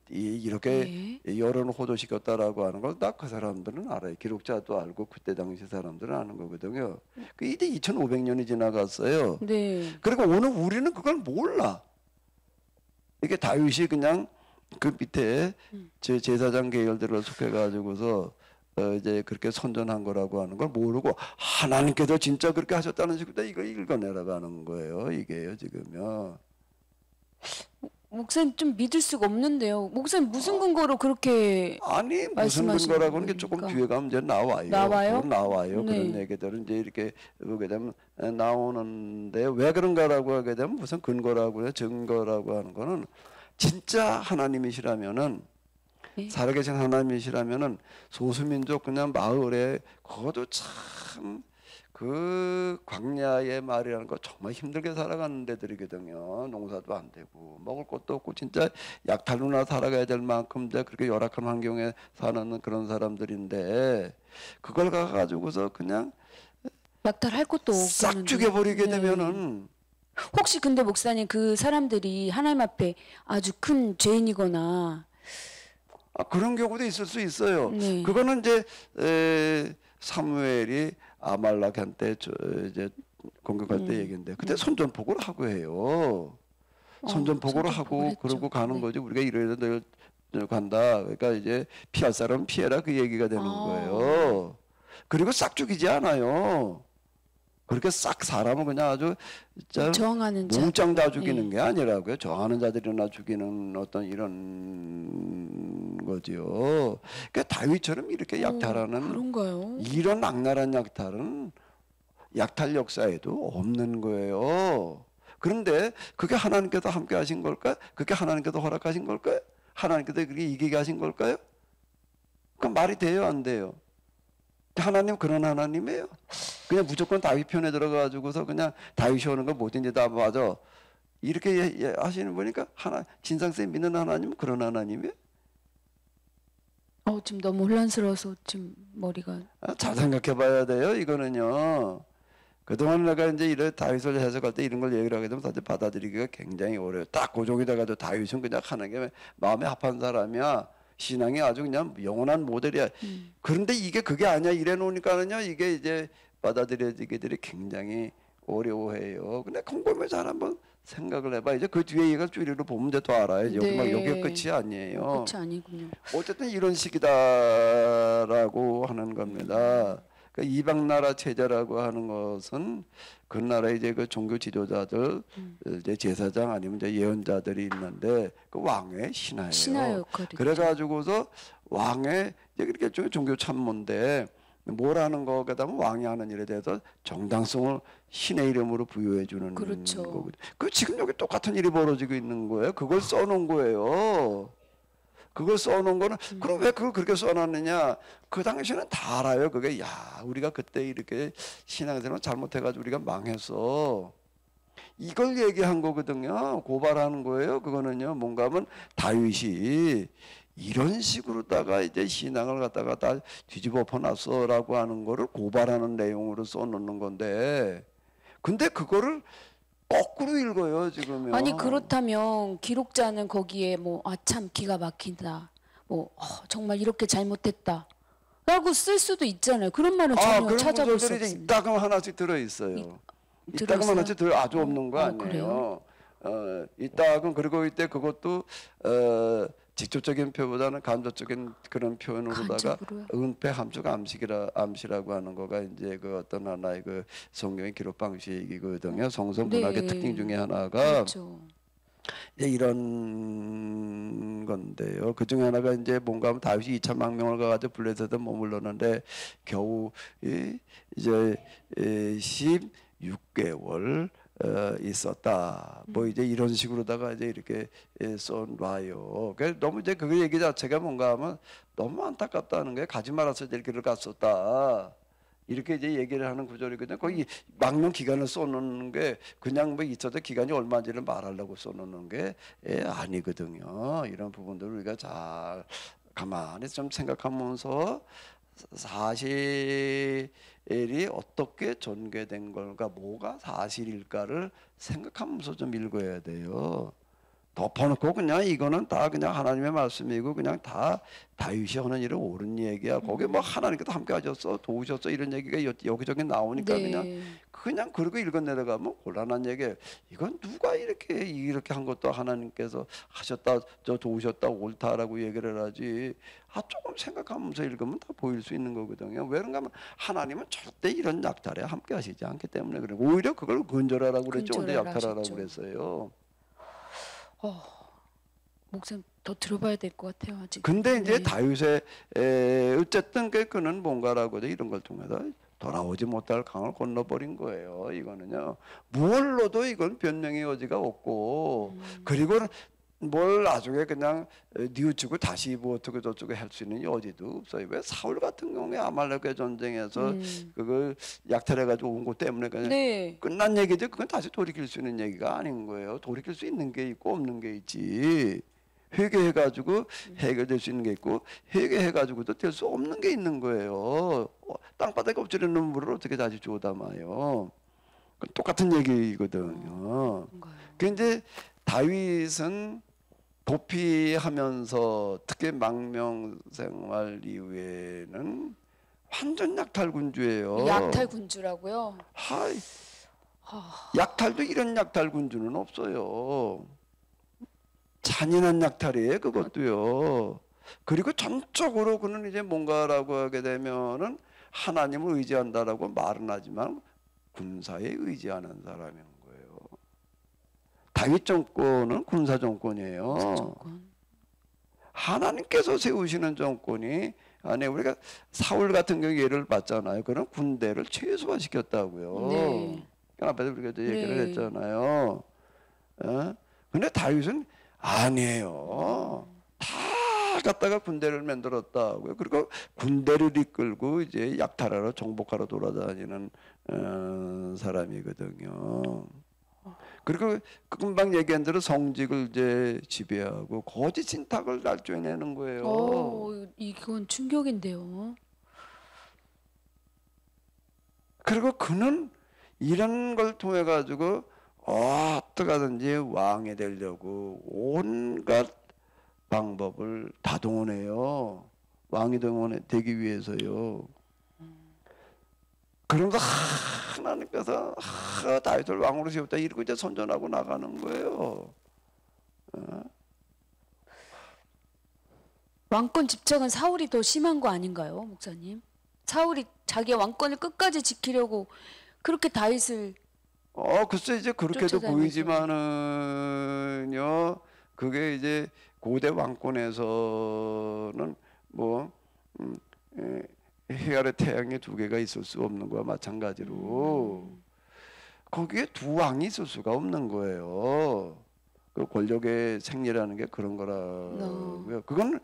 이렇게 여론을 호도시켰다라고 하는 걸 딱 그 사람들은 알아요. 기록자도 알고 그때 당시 사람들은 아는 거거든요. 이제 2500년이 지나갔어요. 네. 그리고 오늘 우리는 그걸 몰라. 이게 다윗이 그냥 그 밑에 제사장 계열들을 속해 가지고서 이제 그렇게 선전한 거라고 하는 걸 모르고 하나님께서 진짜 그렇게 하셨다는 식으로 이거 읽어내라고 하는 거예요. 이게요 지금요. 목사님 좀 믿을 수가 없는데요. 목사님 무슨 근거로 그렇게 아니 무슨 말씀하시는 근거라고 하는 게 조금 겁니까? 뒤에 가면 이제 나와요. 나와요? 그건 나와요. 네. 그런 얘기들은 이제 이렇게 보게 되면 나오는데 왜 그런가라고 하게 되면 무슨 근거라고 해요. 증거라고 하는 거는 진짜 하나님이시라면은 네. 살아계신 하나님이시라면은 소수민족 그냥 마을에 그것도 참 그 광야의 말이라는 거 정말 힘들게 살아가는 데들이거든요. 농사도 안 되고 먹을 것도 없고 진짜 약탈로나 살아가야 될 만큼 이제 그렇게 열악한 환경에 사는 그런 사람들인데 그걸 가가지고서 그냥 약탈할 것도 싹 없는데. 죽여버리게 네. 되면은 혹시 근데 목사님 그 사람들이 하나님 앞에 아주 큰 죄인이거나 그런 경우도 있을 수 있어요. 네. 그거는 이제 사무엘이 아말렉한테 이제 공격할 때 얘기인데 그때 선전포고를 하고 해요. 선전포고를 하고 했죠. 그러고 가는 네. 거지. 우리가 이래야 될 간다. 그러니까 이제 피할 사람은 피해라 그 얘기가 되는 거예요. 그리고 싹 죽이지 않아요. 그렇게 싹 사람을 그냥 아주 진짜 저항하는 자. 몽땅 다 죽이는 네. 게 아니라고요. 저항하는 자들이나 죽이는 어떤 이런 거지요. 그러니까 다윗처럼 이렇게 약탈하는 그런가요? 이런 악랄한 약탈 역사에도 없는 거예요. 그런데 그게 하나님께서 함께 하신 걸까? 그게 하나님께서 허락하신 걸까요? 하나님께서 그렇게 이기게 하신 걸까요? 그 말이 돼요, 안 돼요? 하나님 그런 하나님이에요. 그냥 무조건 다윗 편에 들어가가지고서 그냥 다윗이 오는 거 뭐든지 다 맞아. 이렇게 하시는 보니까 진상쌤 믿는 하나님은 그런 하나님이에요. 지금 너무 혼란스러워서 지금 머리가. 잘 생각해봐야 돼요. 이거는요. 그동안 내가 이제 이런 다윗을 해석할 때 이런 걸 얘기를 하게 되면 사실 받아들이기가 굉장히 어려워요. 딱 고종에다가도 다윗은 그냥 하는 게 마음에 합한 사람이야. 신앙이 아주 그냥 영원한 모델이야. 그런데 이게 그게 아니야. 이래 놓으니까는요. 이게 이제 받아들여지기들이 굉장히 어려워해요. 근데 곰곰이 잘 한번 생각을 해봐. 이제 그 뒤에 얘기를 줄이로 보면 이제 더 알아요. 여기 막 여기 끝이 아니에요. 끝이 아니군요. 어쨌든 이런 식이다라고 하는 겁니다. 그러니까 이방 나라 체제라고 하는 것은 그 나라에 이제 그 종교 지도자들, 이제 제사장 아니면 이제 예언자들이 있는데 그 왕의 신하예요. 신하 역할이죠. 그래가지고서 왕의 이제 그렇게 종교 참모인데 뭘 하는 거가다면 왕이 하는 일에 대해서 정당성을 신의 이름으로 부여해 주는 그렇죠. 거거든요. 그 지금 여기 똑같은 일이 벌어지고 있는 거예요. 그걸 써놓은 거예요. 그걸 써놓은 거는 그럼 왜 그걸 그렇게 써놨느냐? 그 당시에는 다 알아요. 그게 우리가 그때 이렇게 신앙생활 잘못해가지고 우리가 망했어. 이걸 얘기한 거거든요. 고발하는 거예요. 그거는요. 뭔가 하면 다윗이 이런 식으로다가 이제 신앙을 갖다가 다 뒤집어 엎어놨어라고 하는 거를 고발하는 내용으로 써놓는 건데, 근데 그거를 거꾸로 읽어요 지금요. 아니 그렇다면 기록자는 거기에 뭐 참 기가 막힌다. 뭐 정말 이렇게 잘못했다. 라고 쓸 수도 있잖아요. 그런 말은 전혀 그런 찾아볼 수 구절들이 없습니다. 이따금 하나씩 들어 있어요. 이따금 들어있어요? 하나씩 아주 없는 거 아니에요. 이따금 그리고 이때 그것도 직접적인 표보다는 간접적인 그런 표현으로다가 간접으로요? 은폐 함축 암시라고 하는 거가 이제 그 어떤 하나의 그 성경의 기록 방식이거든요. 성서 문학의 네. 특징 중에 하나가 그렇죠. 이제 이런 건데요. 그 중에 하나가 이제 뭔가 하면 다윗이 2차 망명을 가가지고 블레셋에 머물렀는데 겨우 이제 16개월 있었다. 뭐 이제 이런 식으로다가 이제 이렇게 써놔요. 그래서 너무 이제 그 얘기 자체가 뭔가 하면 너무 안타깝다는 거예요. 가지 말았어야 될 길을 갔었다. 이렇게 이제 얘기를 하는 구절이거든요. 거기 망명 기간을 써놓는 게 그냥 뭐 있어도 기간이 얼마인지를 말하려고 써놓는 게 아니거든요. 이런 부분들을 우리가 잘 가만히 좀 생각하면서 사실이 어떻게 전개된 걸까, 뭐가 사실일까를 생각하면서 좀 읽어야 돼요. 덮어놓고 그냥 이거는 다 그냥 하나님의 말씀이고 그냥 다 다윗이 하는 일은 옳은 얘기야. 거기 뭐 하나님께서 함께 하셨어, 도우셨어 이런 얘기가 여기저기 나오니까 네. 그냥 그러고 읽어내려가면 곤란한 얘기예요. 이건 누가 이렇게 한 것도 하나님께서 하셨다, 저 도우셨다, 옳다라고 얘기를 하지. 조금 생각하면서 읽으면 다 보일 수 있는 거거든요. 왜 그런가 하면 하나님은 절대 이런 약탈에 함께 하시지 않기 때문에 그래. 오히려 그걸 근절하라고 그랬죠. 근데 근절하라 약탈하라고 하셨죠. 그랬어요. 목사님 더 들어봐야 될 것 같아요. 아직. 근데 이제 네. 다윗의 어쨌든 그는 뭔가라고 이런 걸 통해서 돌아오지 못할 강을 건너버린 거예요. 이거는요. 무얼로도 이건 변명의 여지가 없고 그리고 뭘 나중에 그냥 뉘우치고 다시 뭐 어떻게 저쩌고 할 수 있는 여지도 없어요. 왜 사울 같은 경우에 아말렉의 전쟁에서 그걸 약탈해가지고 온 것 때문에 그냥 네. 끝난 얘기죠. 그건 다시 돌이킬 수 있는 얘기가 아닌 거예요. 돌이킬 수 있는 게 있고 없는 게 있지. 회개해가지고 해결될 수 있는 게 있고 회개해가지고도 될 수 없는 게 있는 거예요. 땅바닥에 엎드려 눈물을 어떻게 다시 주워 담아요. 똑같은 얘기거든요. 근데 다윗은 도피하면서 특히 망명 생활 이후에는 완전 약탈군주예요. 약탈군주라고요? 약탈도 이런 약탈군주는 없어요. 잔인한 약탈이에요, 그것도요. 그리고 전적으로 그는 이제 뭔가라고 하게 되면은 하나님을 의지한다라고 말은 하지만 군사에 의지하는 사람인 거예요. 다윗 정권은 군사 정권이에요. 정권. 하나님께서 세우시는 정권이 아니 우리가 사울 같은 경우 예를 봤잖아요. 그런 군대를 최소화시켰다고요. 네. 앞에서 우리가 얘기를 네. 했잖아요. 근데 다윗은 아니에요. 다 갖다가 군대를 만들었다고요. 그리고 군대를 이끌고 이제 약탈하러 정복하러 돌아다니는 사람이거든요. 그리고 금방 얘기한 대로 성직을 이제 지배하고 거짓 신탁을 날조해내는 거예요. 이건 충격인데요. 그리고 그는 이런 걸 통해 가지고 어떻게 하든지 왕이 되려고 온갖 방법을 다 동원해요. 왕이 되기 위해서요. 그러면서 하나님께서 다윗을 왕으로 세웠다 이러고 이제 선전하고 나가는 거예요. 왕권 집착은 사울이 더 심한 거 아닌가요, 목사님? 사울이 자기 왕권을 끝까지 지키려고 그렇게 다윗을 글쎄 이제 그렇게도 쫓아다니면서. 보이지만은요. 그게 이제 고대 왕권에서는 뭐 해 아래 태양이 두 개가 있을 수 없는 거와 마찬가지로 거기에 두 왕이 있을 수가 없는 거예요. 그 권력의 생리라는 게 그런 거라고요. 그걸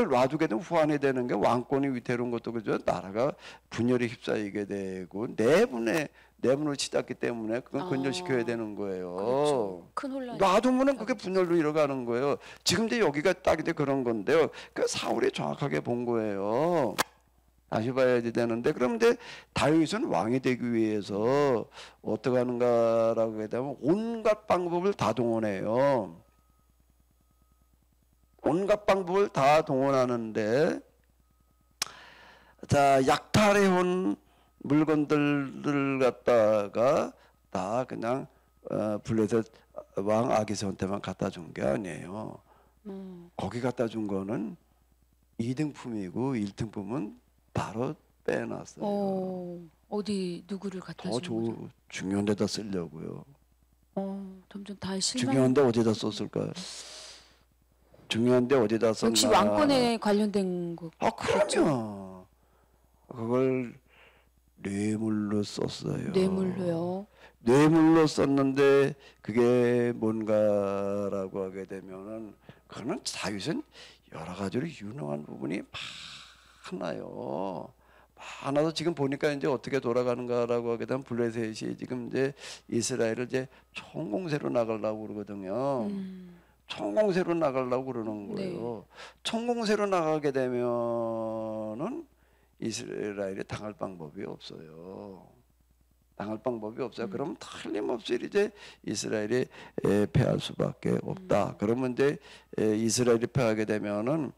놔두게 되면 후환이 되는 게 왕권이 위태로운 것도 그죠. 나라가 분열에 휩싸이게 되고 내분으로 치닫기 때문에 그건 근절시켜야 되는 거예요. 그렇죠. 큰 혼란이. 놔두면은 그게 분열로 이뤄가는 거예요. 지금 이제 여기가 딱 이제 그런 건데요. 그 사울이 정확하게 본 거예요. 다시 봐야지 되는데 그런데 다윗은 왕이 되기 위해서 어떻게 하는가라고 하면 온갖 방법을 다 동원해요. 온갖 방법을 다 동원하는데 자 약탈해온 물건들을 갖다가 다 그냥 블레셋 왕 아기스한테만 갖다 준 게 아니에요. 거기 갖다 준 거는 2등품이고 1등품은 바로 빼놨어요. 어디 누구를 갖다 더 준 거죠? 중요한 데다 쓰려고요. 점점 다 실망. 중요한데 어디다 썼을까요? 중요한데 어디다 썼나? 역시 왕권에 관련된 거. 그럼요. 그걸 뇌물로 썼어요. 뇌물로요. 뇌물로 썼는데 그게 뭔가라고 하게 되면은 그거는 다윗은 여러 가지로 유능한 부분이 많아요. 많아서 지금 보니까 이제 어떻게 돌아가는가라고 하게 되면 블레셋이 지금 이제 이스라엘을 이제 총공세로 나가려고 그러거든요. 총공세로 나가려고 그러는 거예요. 총공세로 나가게 되면은 이스라엘이 당할 방법이 없어요. 당할 방법이 없어요. 그러면 틀림없이 이제 이스라엘이 패할 수밖에 없다. 그러면 이제 이스라엘이 패하게 되면은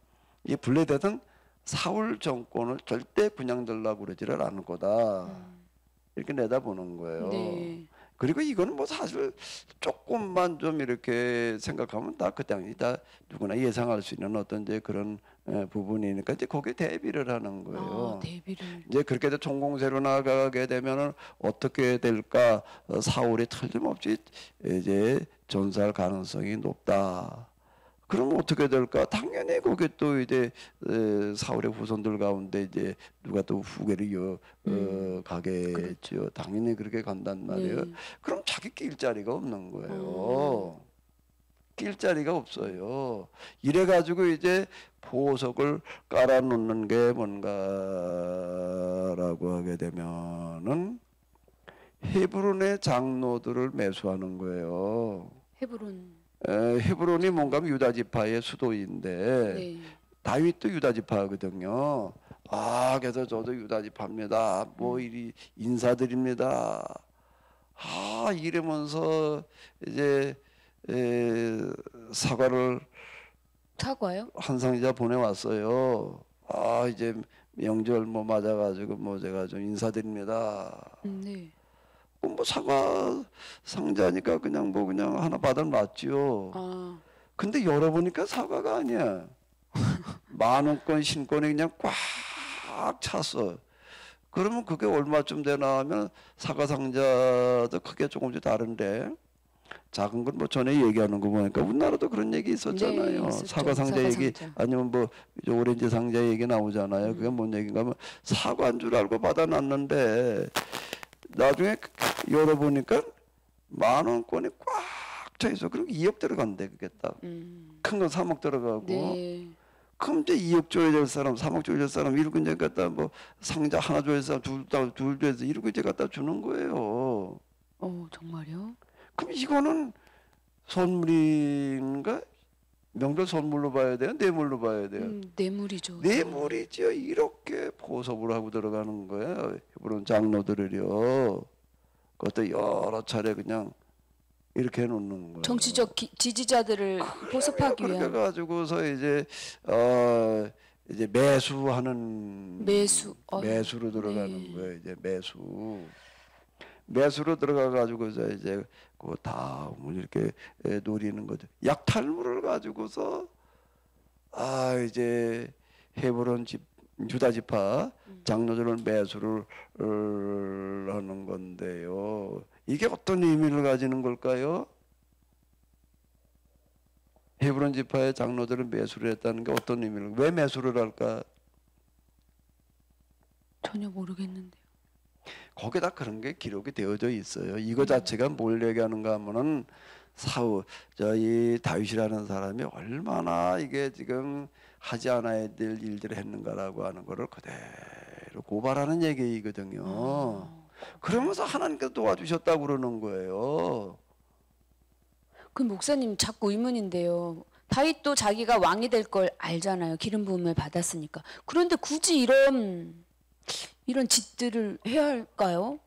이 분리되던 사울 정권을 절대 그냥 들라고 그러지를 않을 거다. 이렇게 내다보는 거예요. 네. 그리고 이거는 뭐 사실 조금만 좀 이렇게 생각하면 다 그 당연히 다 누구나 예상할 수 있는 어떤 이제 그런 부분이니까 이제 거기에 대비를 하는 거예요. 대비를. 이제 그렇게 해서 총공세로 나가게 되면은 어떻게 될까? 사울이 틀림없이 이제 전사할 가능성이 높다. 그러면 어떻게 될까? 당연히 거기 또 이제 사울의 후손들 가운데 이제 누가 또 후계를 가겠죠. 그렇죠. 당연히 그렇게 간단 말이에요. 네. 그럼 자기 낄 자리가 없는 거예요. 낄 자리가 없어요. 이래 가지고 이제 보석을 깔아놓는 게 뭔가라고 하게 되면은 헤브론의 장로들을 매수하는 거예요. 헤브론. 헤브론이 뭔가 유다 지파의 수도인데 네. 다윗도 유다 지파거든요. 그래서 저도 유다 지파입니다. 뭐 이리 인사드립니다. 이러면서 이제 사과를 사과요? 한 상자 보내왔어요. 이제 명절 뭐 맞아가지고 뭐 제가 좀 인사드립니다. 네. 뭐 사과 상자니까 그냥 뭐 그냥 하나 받아놨지요. 근데 열어보니까 사과가 아니야. 10,000권 신권이 그냥 꽉 찼어. 그러면 그게 얼마쯤 되나 하면 사과 상자도 크게 조금씩 다른데 작은 건 뭐 전에 얘기하는 거 보니까 우리나라도 그런 얘기 있었잖아요. 네, 있었죠. 사과 상자 얘기 상자. 아니면 뭐 오렌지 상자 얘기 나오잖아요. 그게 뭔 얘기인가 하면 사과인 줄 알고 받아놨는데 나중에 열어보니까 10,000권이 꽉 차 있어. 그리고 2억 들어간대. 그게 딱. 큰 건 3억 들어가고. 네. 그럼 이제 2억 줘야 될 사람, 3억 줘야 될 사람, 이러고 이제 갖다 뭐 상자 하나 줘야 될 사람, 둘 줘야 돼. 이러고 이제 갖다 주는 거예요. 정말요? 그럼 이거는 선물인가? 명절 선물로 봐야 돼요? 뇌물로 봐야 돼요? 뇌물이죠. 뇌물이죠. 이렇게 보석을 하고 들어가는 거예요. 헤브론 장로들을요. 그것도 여러 차례 그냥 이렇게 해놓는 거예요. 정치적 지지자들을 보습하기 그렇게 위한. 가지고서 이제 이제 매수하는 매수로 들어가는 네. 거예요. 이제 매수로 들어가 가지고서 이제 그 다음을 이렇게 노리는 거죠. 약탈물을 가지고서 이제 헤브론 유다 지파 장로들을 매수를 하는 건데요. 이게 어떤 의미를 가지는 걸까요? 헤브론 지파의 장로들을 매수를 했다는 게 어떤 의미를, 왜 매수를 할까? 전혀 모르겠는데요. 거기다 그런 게 기록이 되어져 있어요. 이거 자체가 뭘 얘기하는가 하면은 이 다윗이라는 사람이 얼마나 이게 지금 하지 않아야 될 일들을 했는가라고 하는 거를 그대로 고발하는 얘기거든요. 그러면서 하나님께서 도와주셨다고 그러는 거예요. 그 목사님 자꾸 의문인데요. 다윗도 자기가 왕이 될 걸 알잖아요. 기름 부음을 받았으니까. 그런데 굳이 이런 짓들을 해야 할까요?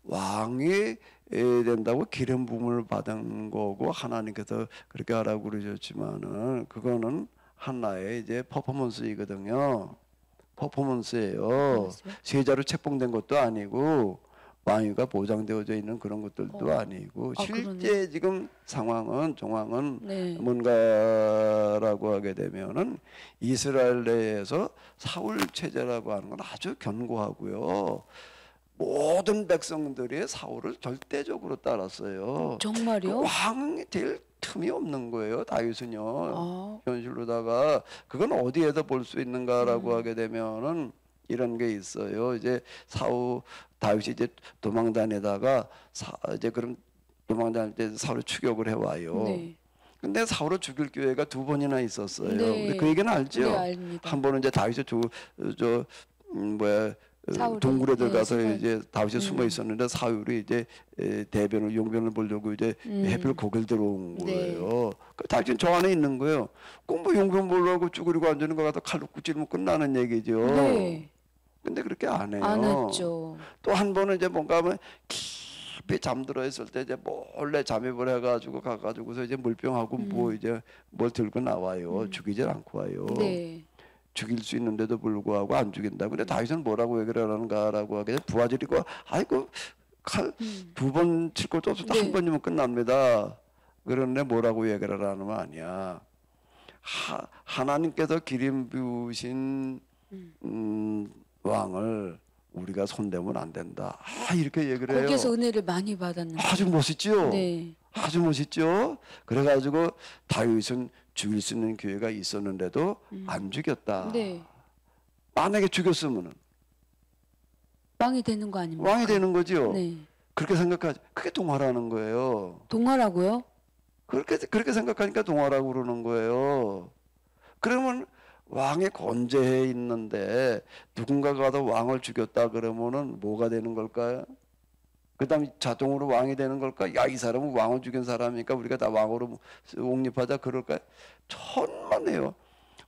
왕이 된다고 기름 부음을 받은 거고 하나님께서 그렇게 하라고 그러셨지만은 그거는 하나의 이제 퍼포먼스이거든요. 퍼포먼스예요. 세자로 책봉된 것도 아니고 왕위가 보장되어져 있는 그런 것들도 아니고 실제 그러네. 지금 정황은 네. 뭔가라고 하게 되면은 이스라엘 내에서 사울 체제라고 하는 건 아주 견고하고요. 모든 백성들이 사울을 절대적으로 따랐어요. 정말요? 왕이 될 틈이 없는 거예요. 다윗은요. 현실로다가 그건 어디에서 볼 수 있는가라고 하게 되면은 이런 게 있어요. 이제 다윗이 이제 도망 다니다가 이제 그럼 도망 다닐 때 사울을 추격을 해와요. 네. 근데 사울을 죽일 기회가 2번이나 있었어요. 네. 근데 그 얘기는 알죠? 네, 압니다. 한 번은 이제 다윗이 사울이, 동굴에 들어가서 네, 이제 다윗이 숨어 있었는데 사울이 이제 용변을 보려고 이제 해필 거길 들어온 거예요. 그 다윗은 저 안에 있는 거예요. 꼭 뭐 용변 보려고 쭈그리고 앉는 거 갖다 칼로 꾸찌르면 끝나는 얘기죠. 네. 근데 그렇게 안 해요. 안 했죠. 또 한 번은 이제 뭔가 하면 깊이 잠들어 있을 때 이제 몰래 잠입을 해가지고 가가지고서 이제 물병하고 뭐 이제 뭘 들고 나와요. 죽이질 않고 와요. 네. 죽일 수 있는데도 불구하고 안 죽인다. 근데 다윗은 뭐라고 얘기를 하는가라고 하게 부하들이고 아이고 칼 두 번 칠 것도 없어도 네. 한 번이면 끝납니다. 그런데 뭐라고 얘기를 하는 거 아니야. 하나님께서 기름 부으신 왕을 우리가 손대면 안 된다. 이렇게 얘기를 해요. 거기에서 은혜를 많이 받았는데. 아주 멋있죠. 네. 아주 멋있죠. 그래가지고 다윗은 죽일 수 있는 기회가 있었는데도 안 죽였다. 네. 만약에 죽였으면은 왕이 되는 거 아닙니까? 왕이 되는 거죠. 네. 그렇게 생각하지. 그게 동화라는 거예요. 동화라고요? 그렇게 생각하니까 동화라고 그러는 거예요. 그러면 왕이 건재해 있는데 누군가가 더 왕을 죽였다 그러면은 뭐가 되는 걸까요? 그다음 자동으로 왕이 되는 걸까? 야, 이 사람은 왕을 죽인 사람이니까 우리가 다 왕으로 옹립하자 그럴까요? 천만에요.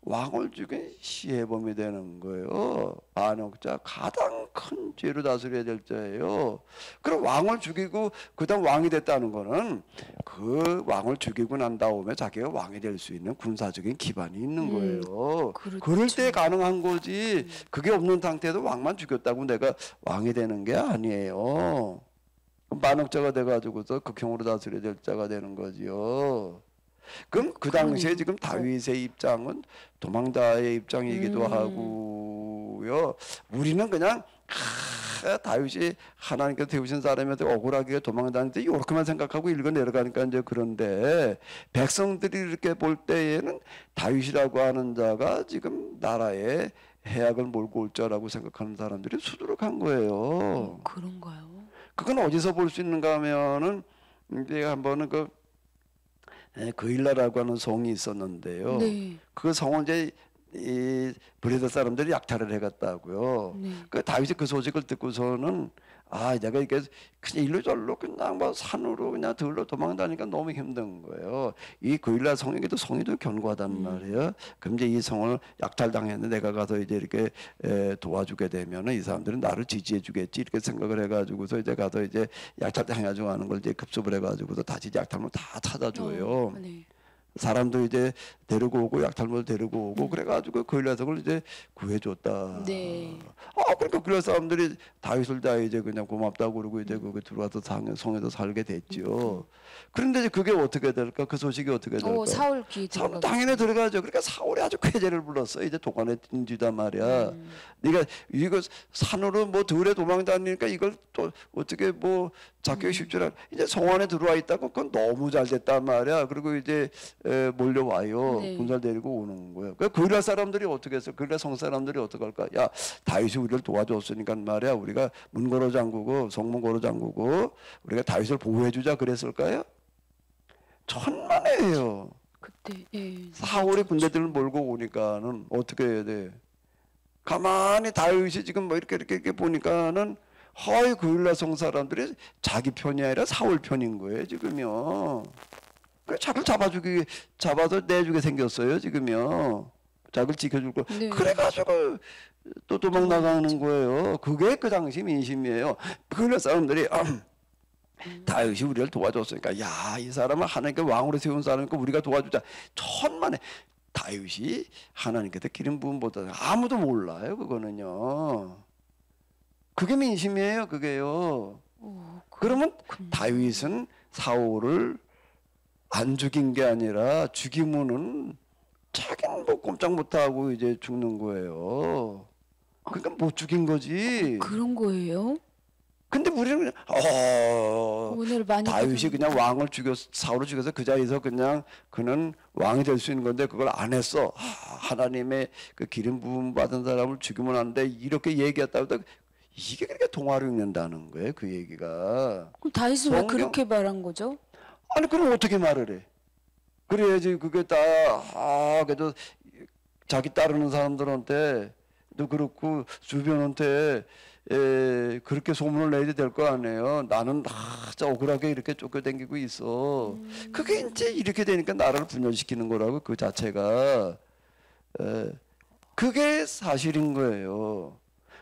왕을 죽인 시해범이 되는 거예요. 반역자, 가장 큰 죄로 다스려야 될 자예요. 그럼 왕을 죽이고 그다음 왕이 됐다는 거는 그 왕을 죽이고 난 다음에 자기가 왕이 될 수 있는 군사적인 기반이 있는 거예요. 그렇죠. 그럴 때 가능한 거지. 그게 없는 상태에도 왕만 죽였다고 내가 왕이 되는 게 아니에요. 반역자가 돼가지고서 극형으로 다스려야 될 자가 되는 거지요. 그럼 그 당시에 지금 다윗의 입장은 도망자의 입장이기도 하고요. 우리는 그냥 다윗이 하나님께서 태우신 사람한테 억울하게 도망다니는데 이렇게만 생각하고 읽어 내려가니까 이제 그런데 백성들이 이렇게 볼 때에는 다윗이라고 하는 자가 지금 나라에 해악을 몰고 올 자라고 생각하는 사람들이 수두룩한 거예요. 그런가요? 그건 어디서 볼 수 있는가 하면은 이제 한번은 그일라라고 하는 성이 있었는데요. 네. 그 성을 이제 이 브레드 사람들이 약탈을 해갔다고요. 네. 그 다윗이 그 소식을 듣고서는 내가 이게 그냥 일로 절로 그냥 뭐 산으로 그냥 들로 도망다니까 너무 힘든 거예요. 이 그일라 성에게도 성이도 견고하단 말이에요. 그럼 이제 이 성을 약탈당했는데 내가 가서 이제 이렇게 도와주게 되면은 이 사람들은 나를 지지해주겠지 이렇게 생각을 해가지고서 이제 가서 이제 약탈당해가지고 하는 걸 이제 급습을 해가지고서 다시 약탈물 다 찾아줘요. 네. 사람도 이제 데리고 오고 약탈물 데리고 오고 그래가지고 그일라 성을 이제 구해줬다. 네. 그러니까 그런 사람들이 다윗을 다 이제 그냥 고맙다고 그러고 이제 거기 들어와서 성에서 살게 됐죠. 그런데 이제 그게 어떻게 될까? 그 소식이 어떻게 될까? 사울 귀에 사울 들어가. 당연히 들어가죠. 그러니까 사울이 아주 쾌재를 불렀어. 이제 도관에 든지단 말이야. 네가 이거 산으로 뭐 들에 도망다니니까 이걸 또 어떻게 뭐 잡기가 쉽지 않아. 이제 성 안에 들어와 있다고 그건 너무 잘 됐단 말이야. 그리고 이제 몰려와요. 네. 군사를 데리고 오는 거예요. 그 그일라 사람들이 어떻게 했어? 그일라 성 사람들이 어떻게 할까? 야, 다윗이 우리를 도와줬으니까 말이야. 우리가 문 걸어 잠그고 성문 걸어 잠그고 우리가 다윗을 보호해 주자 그랬을까요? 천만에요. 그때 예. 사울이 군대들을 몰고 오니까는 어떻게 해야 돼? 가만히 다윗이 지금 뭐 이렇게 보니까는 그일라 성 사람들이 자기 편이 아니라 사울 편인 거예요 지금요. 그 자기를 잡아서 내주게 생겼어요 지금요. 자기를 지켜줄 거. 네. 그래가지고 또 도망 나가는 거예요. 그게 그 당시 민심이에요. 그일라 사람들이 다윗이 우리를 도와줬으니까 이 사람은 하나님께 왕으로 세운 사람이니까 우리가 도와주자. 천만에 다윗이 하나님께서 기름 부음 보다 아무도 몰라요 그거는요. 그게 민심이에요 그게요. 그러면 다윗은 사울을 안 죽인 게 아니라 죽이면은 자기는 뭐 꼼짝 못하고 이제 죽는 거예요. 그러니까 못 죽인 거지. 그런 거예요? 근데 우리는 오늘 많이 다윗이 그냥 왕을 사울을 죽여서 그 자리에서 그냥 그는 왕이 될 수 있는 건데 그걸 안 했어. 하나님의 그 기름 부음 받은 사람을 죽이면 안 돼. 이렇게 얘기했다고 이게 그렇게 동화로 읽는다는 거예요. 그 얘기가. 그럼 다윗은 왜 그렇게 말한 거죠? 아니 그럼 어떻게 말을 해? 그래야지 그게 다 그래도 자기 따르는 사람들한테도 그렇고 주변한테 그렇게 소문을 내야 될 거 아니에요. 나는 진짜 억울하게 이렇게 쫓겨다니고 있어. 그게 이제 이렇게 되니까 나라를 분열시키는 거라고 그 자체가 그게 사실인 거예요.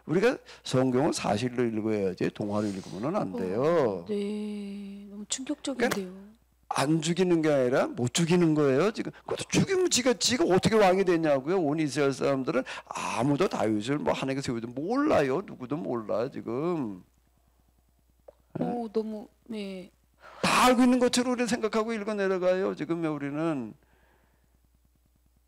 우리가 성경은 사실로 읽어야지 동화로 읽으면 안 돼요. 네, 너무 충격적인데요. 안 죽이는 게 아니라 못 죽이는 거예요. 지금 그것도 죽이면 지가 어떻게 왕이 되냐고요. 온 이스라엘 사람들은 아무도 다윗을 뭐 하나님께 세우든 몰라요. 누구도 몰라 지금. 너무 네. 다 알고 있는 것처럼 우리 생각하고 읽어 내려가요. 지금 우리는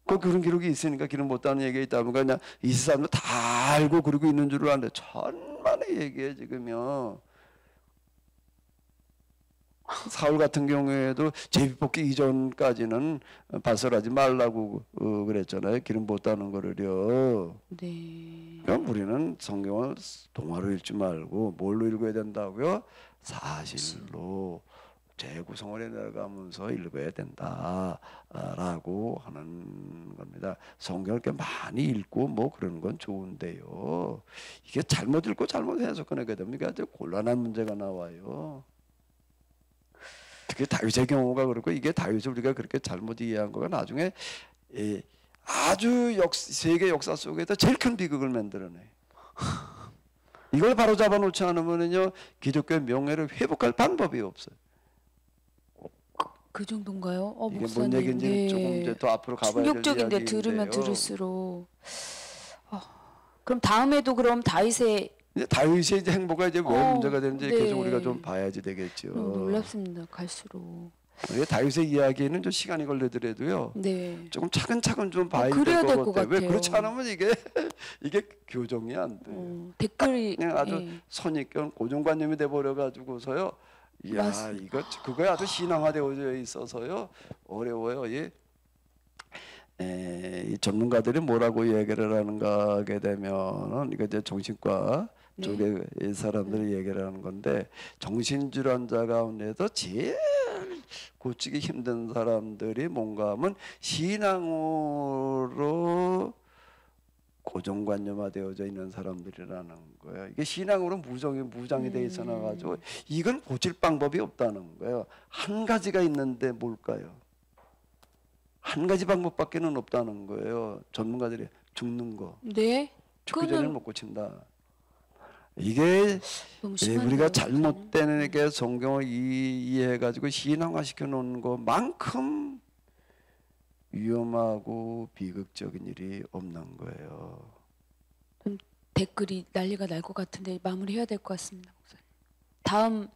그런 기록이 있으니까 기록 못하는 얘기가 있다 보니까 그냥 이 사람도 다 알고 그러고 있는 줄 아는데 천만의 얘기예요 지금요. 사울 같은 경우에도 제비뽑기 이전까지는 발설하지 말라고 그랬잖아요. 기름 붓다는 거를요. 네. 그럼 우리는 성경을 동화로 읽지 말고 뭘로 읽어야 된다고요? 사실로 재구성을 해나가면서 읽어야 된다라고 하는 겁니다. 성경을 이렇게 많이 읽고 뭐 그러는 건 좋은데요. 이게 잘못 읽고 잘못 해석하게 되면 아주 곤란한 문제가 나와요. 특히 다윗의 경우가 그렇고 이게 다윗을 우리가 그렇게 잘못 이해한 거가 나중에 아주 세계 역사 속에서 제일 큰 비극을 만들어내. 이걸 바로 잡아놓지 않으면요 기독교의 명예를 회복할 방법이 없어요. 그 정도인가요? 이게 목사님. 뭔 얘기인지 네. 조금 이제 더 앞으로 가봐야 될 충격적인데 이야기인데요. 들으면 들을수록. 그럼 다음에도 그럼 다윗의 이제 다윗의 이제 행보가 이제 왜 문제가 되는지 네. 계속 우리가 좀 봐야지 되겠죠. 놀랍습니다. 갈수록. 이게 다윗의 이야기는 좀 시간이 걸리더라도요. 네. 조금 차근차근 좀 봐야 그래야 될 될 것 것 같아요. 왜 같아요. 그렇지 않으면 이게 교정이 안 돼요. 댓글이 그냥 아주 예. 선입견 고정관념이 돼 버려 가지고서요. 이야 맞습니다. 그거에 아주 신앙화되어져 있어서요 어려워요. 이 전문가들이 뭐라고 얘기를 하는가 하게 되면은 이거 이제 정신과 네. 쪽의 이 사람들이 얘기를 하는 건데 정신질환자 가운데서 제일 고치기 힘든 사람들이 뭔가 하면 신앙으로 고정관념화되어져 있는 사람들이라는 거예요. 이게 신앙으로 무장이 돼 있어 나가지고 이건 고칠 방법이 없다는 거예요. 한 가지가 있는데 뭘까요? 한 가지 방법밖에는 없다는 거예요. 전문가들이 죽는 거. 네. 죽기 전에는 못 고친다. 이게 우리가 잘못된 게 성경을 이해해가지고 신앙화시켜 놓은 것만큼 위험하고 비극적인 일이 없는 거예요. 댓글이 난리가 날 것 같은데 마무리해야 될 것 같습니다, 목사님.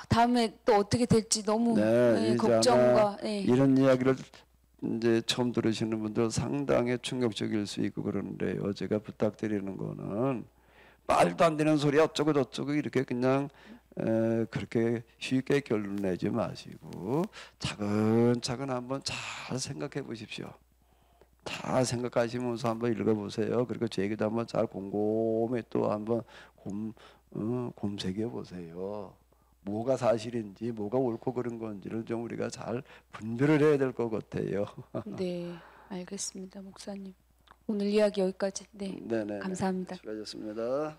다음에 또 어떻게 될지 너무 걱정과 이런 이야기를 이제 처음 들으시는 분들 상당히 충격적일 수 있고 그러는데요. 제가 부탁드리는 거는 말도 안 되는 소리 어쩌고 저쩌고 이렇게 그냥 그렇게 쉽게 결론 내지 마시고 차근차근 한번 잘 생각해 보십시오. 잘 생각하시면서 한번 읽어보세요. 그리고 제 얘기도 한번 잘 곰곰이 또 한번 곰새겨 보세요. 뭐가 사실인지 뭐가 옳고 그른 건지를 좀 우리가 잘 분별을 해야 될 것 같아요. 네, 알겠습니다, 목사님. 오늘 이야기 여기까지. 네, 네네. 감사합니다. 수고하셨습니다.